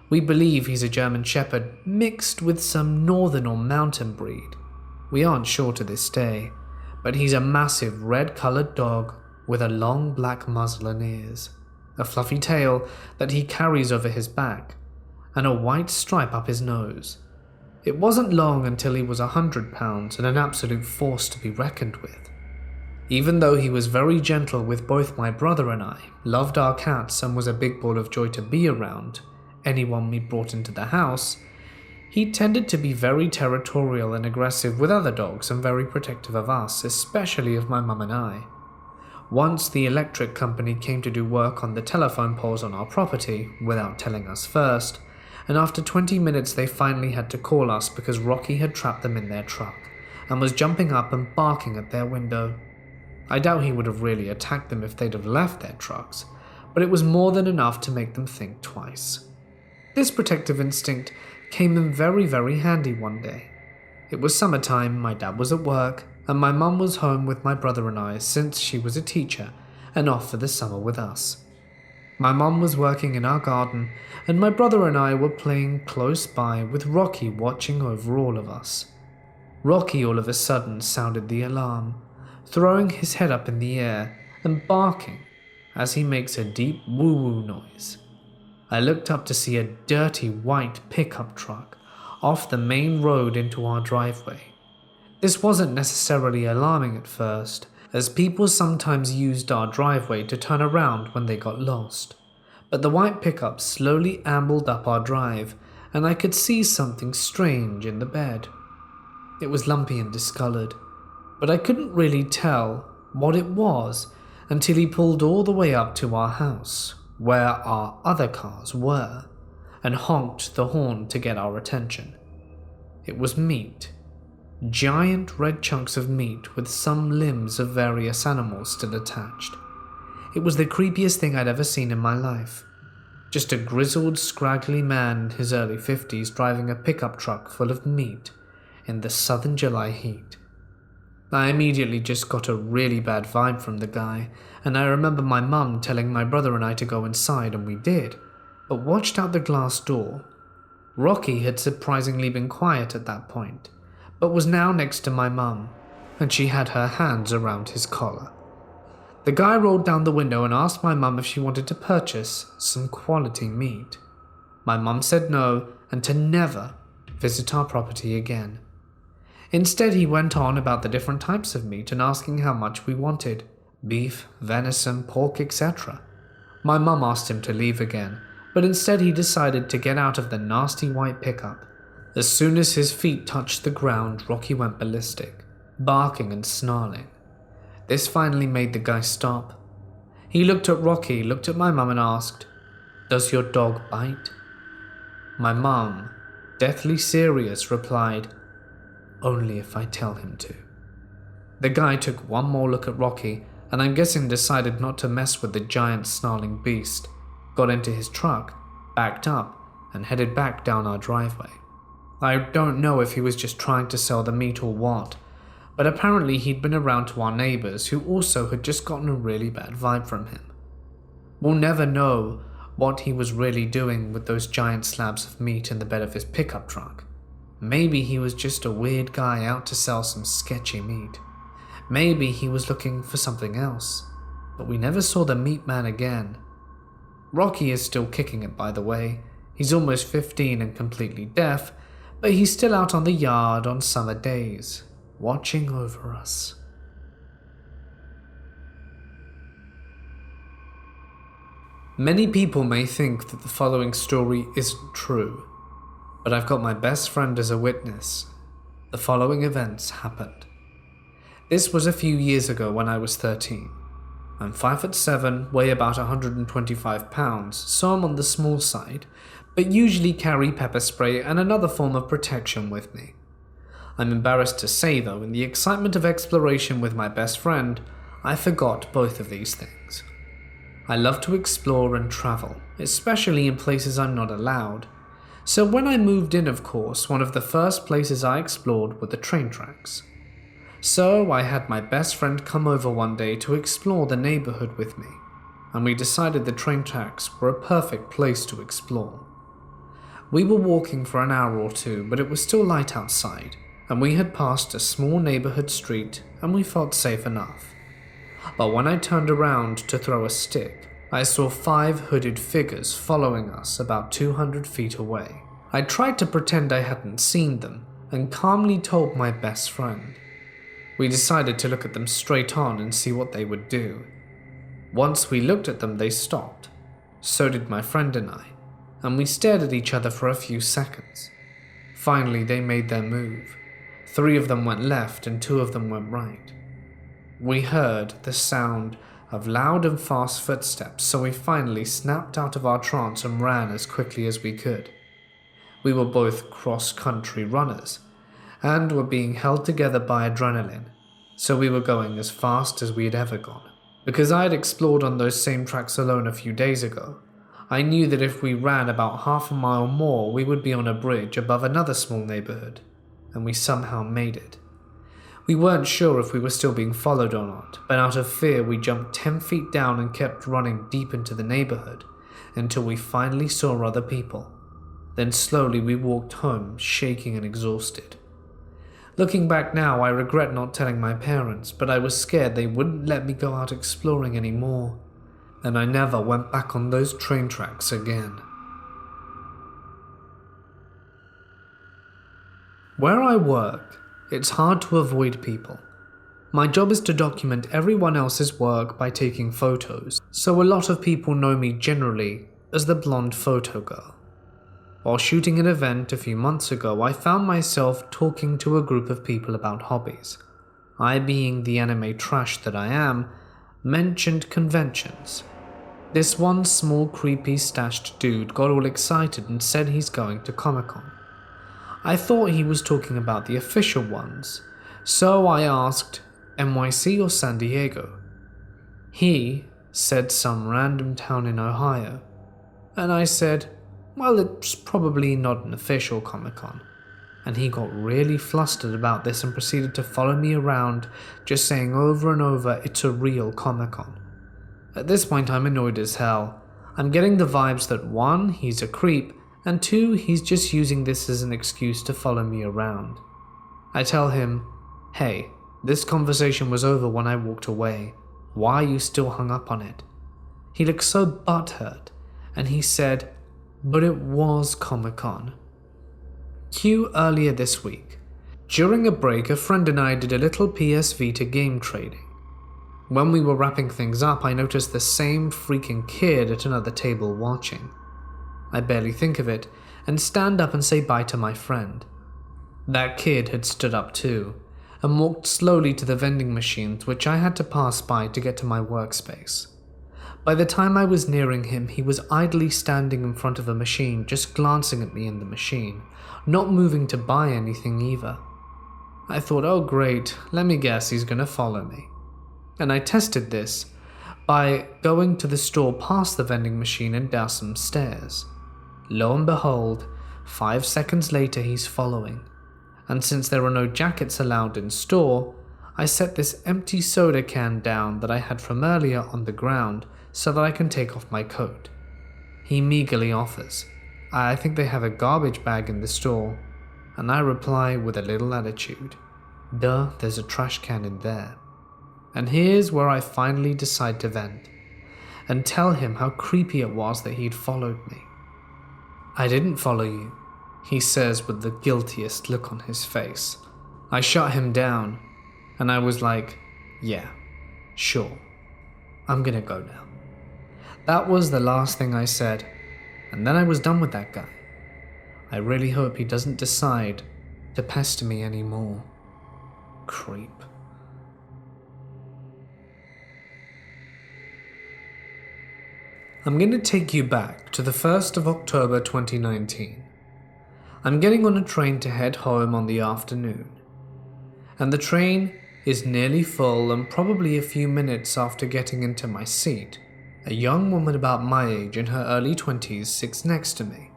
We believe he's a German Shepherd mixed with some northern or mountain breed. We aren't sure to this day, but he's a massive red-colored dog with a long black muzzle and ears, a fluffy tail that he carries over his back, and a white stripe up his nose. It wasn't long until he was 100 pounds and an absolute force to be reckoned with. Even though he was very gentle with both my brother and I, loved our cats and was a big ball of joy to be around anyone we brought into the house, he tended to be very territorial and aggressive with other dogs and very protective of us, especially of my mum and I. Once the electric company came to do work on the telephone poles on our property without telling us first, and after 20 minutes they finally had to call us because Rocky had trapped them in their truck and was jumping up and barking at their window. I doubt he would have really attacked them if they'd have left their trucks, but it was more than enough to make them think twice. This protective instinct came in very, very handy one day. It was summertime, my dad was at work, and my mum was home with my brother and I since she was a teacher and off for the summer with us. My mum was working in our garden, and my brother and I were playing close by with Rocky watching over all of us. Rocky all of a sudden sounded the alarm, throwing his head up in the air and barking as he makes a deep woo-woo noise. I looked up to see a dirty white pickup truck off the main road into our driveway. This wasn't necessarily alarming at first, as people sometimes used our driveway to turn around when they got lost. But the white pickup slowly ambled up our drive, and I could see something strange in the bed. It was lumpy and discolored, but I couldn't really tell what it was until he pulled all the way up to our house, where our other cars were, and honked the horn to get our attention. It was meat. Giant red chunks of meat with some limbs of various animals still attached. It was the creepiest thing I'd ever seen in my life. Just a grizzled, scraggly man in his early 50s driving a pickup truck full of meat in the southern July heat. I immediately just got a really bad vibe from the guy, and I remember my mum telling my brother and I to go inside, and we did, but watched out the glass door. Rocky had surprisingly been quiet at that point, but was now next to my mum, and she had her hands around his collar. The guy rolled down the window and asked my mum if she wanted to purchase some quality meat. My mum said no, and to never visit our property again. Instead, he went on about the different types of meat and asking how much we wanted: beef, venison, pork, etc. My mum asked him to leave again, but instead he decided to get out of the nasty white pickup. As soon as his feet touched the ground, Rocky went ballistic, barking and snarling. This finally made the guy stop. He looked at Rocky, looked at my mum and asked, "Does your dog bite?" My mum, deathly serious, replied, "Only if I tell him to." The guy took one more look at Rocky, and I'm guessing decided not to mess with the giant snarling beast, got into his truck, backed up, and headed back down our driveway. I don't know if he was just trying to sell the meat or what, but apparently he'd been around to our neighbors who also had just gotten a really bad vibe from him. We'll never know what he was really doing with those giant slabs of meat in the bed of his pickup truck. Maybe he was just a weird guy out to sell some sketchy meat. Maybe he was looking for something else, but we never saw the meat man again. Rocky is still kicking it, by the way. He's almost 15 and completely deaf, but he's still out on the yard on summer days, watching over us. Many people may think that the following story isn't true, but I've got my best friend as a witness. The following events happened. This was a few years ago when I was 13. I'm 5'7", weigh about 125 pounds, so I'm on the small side, but usually carry pepper spray and another form of protection with me. I'm embarrassed to say though, in the excitement of exploration with my best friend, I forgot both of these things. I love to explore and travel, especially in places I'm not allowed. So when I moved in, of course, one of the first places I explored were the train tracks. So I had my best friend come over one day to explore the neighborhood with me, and we decided the train tracks were a perfect place to explore. We were walking for an hour or two, but it was still light outside, and we had passed a small neighborhood street, and we felt safe enough. But when I turned around to throw a stick, I saw 5 hooded figures following us about 200 feet away. I tried to pretend I hadn't seen them, and calmly told my best friend. We decided to look at them straight on and see what they would do. Once we looked at them, they stopped. So did my friend and I, and we stared at each other for a few seconds. Finally, they made their move. 3 of them went left and 2 of them went right. We heard the sound of loud and fast footsteps, so we finally snapped out of our trance and ran as quickly as we could. We were both cross-country runners, and were being held together by adrenaline, so we were going as fast as we had ever gone. Because I had explored on those same tracks alone a few days ago, I knew that if we ran about half a mile more, we would be on a bridge above another small neighborhood, and we somehow made it. We weren't sure if we were still being followed or not, but out of fear we jumped 10 feet down and kept running deep into the neighborhood until we finally saw other people. Then slowly we walked home, shaking and exhausted. Looking back now, I regret not telling my parents, but I was scared they wouldn't let me go out exploring anymore, and I never went back on those train tracks again. Where I work, it's hard to avoid people. My job is to document everyone else's work by taking photos, so a lot of people know me generally as the blonde photo girl. While shooting an event a few months ago, I found myself talking to a group of people about hobbies. I, being the anime trash that I am, mentioned conventions. This one small creepy stashed dude got all excited and said he's going to Comic-Con. I thought he was talking about the official ones, so I asked, NYC or San Diego? He said some random town in Ohio, and I said, well, it's probably not an official Comic-Con, and he got really flustered about this and proceeded to follow me around, just saying over and over it's a real Comic-Con. At this point I'm annoyed as hell. I'm getting the vibes that 1, he's a creep, and 2, he's just using this as an excuse to follow me around. I tell him, hey, this conversation was over when I walked away. Why are you still hung up on it? He looked so butthurt, and he said, but it was Comic-Con. Cue earlier this week. During a break, a friend and I did a little PS Vita game trading. When we were wrapping things up, I noticed the same freaking kid at another table watching. I barely think of it, and stand up and say bye to my friend. That kid had stood up too, and walked slowly to the vending machines which I had to pass by to get to my workspace. By the time I was nearing him, he was idly standing in front of a machine, just glancing at me in the machine, not moving to buy anything either. I thought, oh great, let me guess he's gonna follow me. And I tested this by going to the store past the vending machine and down some stairs. Lo and behold, 5 seconds later he's following, and since there are no jackets allowed in store, I set this empty soda can down that I had from earlier on the ground so that I can take off my coat. He meagerly offers, "I think they have a garbage bag in the store," and I reply with a little attitude, "Duh, there's a trash can in there." And here's where I finally decide to vent and tell him how creepy it was that he'd followed me. "I didn't follow you," he says with the guiltiest look on his face. I shut him down, and I was like, "Yeah, sure, I'm gonna go now." That was the last thing I said, and then I was done with that guy. I really hope he doesn't decide to pester me anymore. Creep. I'm going to take you back to the 1st of October 2019. I'm getting on a train to head home on the afternoon, and the train is nearly full, and probably a few minutes after getting into my seat, a young woman about my age in her early 20s sits next to me,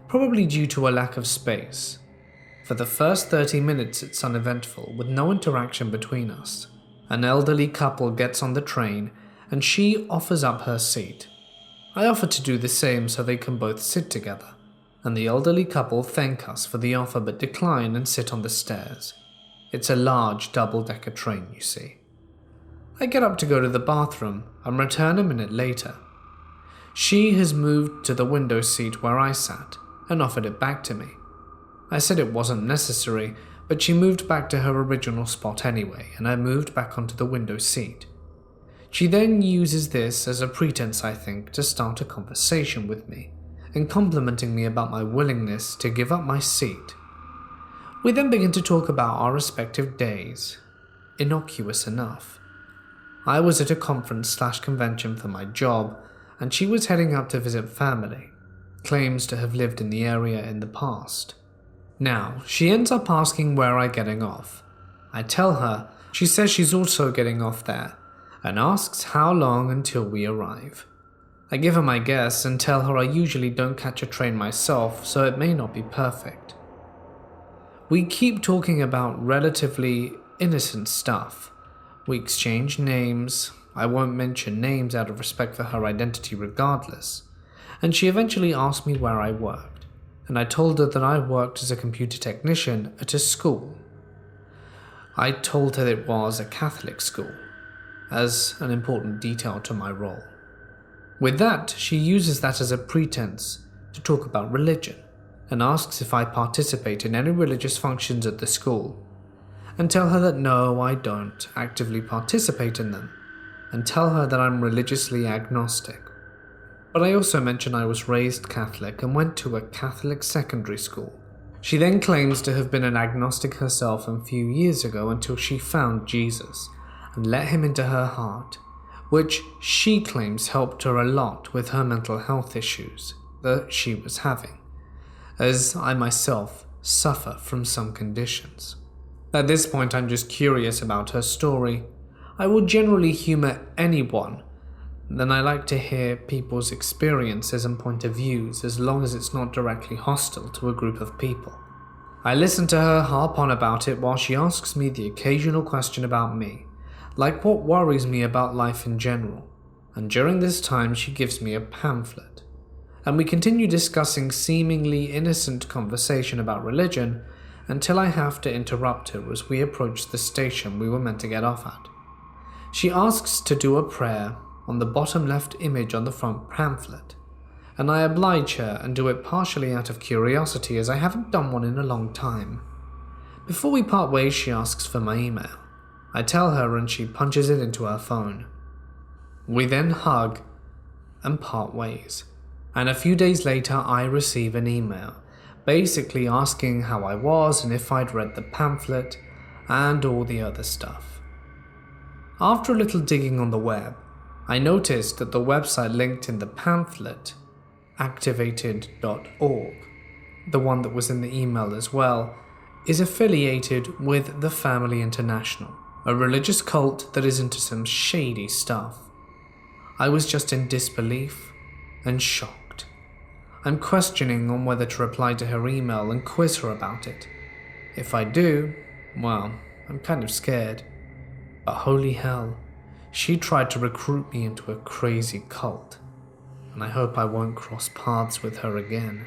probably due to a lack of space. For the first 30 minutes it's uneventful, with no interaction between us. An elderly couple gets on the train, and she offers up her seat. I offer to do the same so they can both sit together, and the elderly couple thank us for the offer but decline and sit on the stairs. It's a large double-decker train, you see. I get up to go to the bathroom and return a minute later. She has moved to the window seat where I sat and offered it back to me. I said it wasn't necessary, but she moved back to her original spot anyway, and I moved back onto the window seat. She then uses this as a pretense, I think, to start a conversation with me, and complimenting me about my willingness to give up my seat. We then begin to talk about our respective days. Innocuous enough. I was at a conference/convention for my job, and she was heading out to visit family. Claims to have lived in the area in the past. Now, she ends up asking where I'm getting off. I tell her, she says she's also getting off there, and asks how long until we arrive. I give her my guess and tell her I usually don't catch a train myself, so it may not be perfect. We keep talking about relatively innocent stuff. We exchange names. I won't mention names out of respect for her identity regardless. And she eventually asked me where I worked, and I told her that I worked as a computer technician at a school. I told her it was a Catholic school, as an important detail to my role. With that, she uses that as a pretense to talk about religion, and asks if I participate in any religious functions at the school, and tell her that no, I don't actively participate in them, and tell her that I'm religiously agnostic. But I also mention I was raised Catholic and went to a Catholic secondary school. She then claims to have been an agnostic herself a few years ago until she found Jesus and let him into her heart, which she claims helped her a lot with her mental health issues that she was having, as I myself suffer from some conditions. At this point, I'm just curious about her story. I will generally humor anyone, then I like to hear people's experiences and point of views as long as it's not directly hostile to a group of people. I listen to her harp on about it while she asks me the occasional question about me, like what worries me about life in general, and during this time she gives me a pamphlet, and we continue discussing seemingly innocent conversation about religion until I have to interrupt her as we approach the station we were meant to get off at. She asks to do a prayer on the bottom left image on the front pamphlet, and I oblige her and do it partially out of curiosity as I haven't done one in a long time. Before we part ways, she asks for my email. I tell her and she punches it into her phone. We then hug and part ways, and a few days later I receive an email basically asking how I was and if I'd read the pamphlet and all the other stuff. After a little digging on the web, I noticed that the website linked in the pamphlet, activated.org, the one that was in the email as well, is affiliated with the Family International, a religious cult that is into some shady stuff. I was just in disbelief and shocked. I'm questioning on whether to reply to her email and quiz her about it. If I do, well, I'm kind of scared. But holy hell, she tried to recruit me into a crazy cult. and I hope I won't cross paths with her again.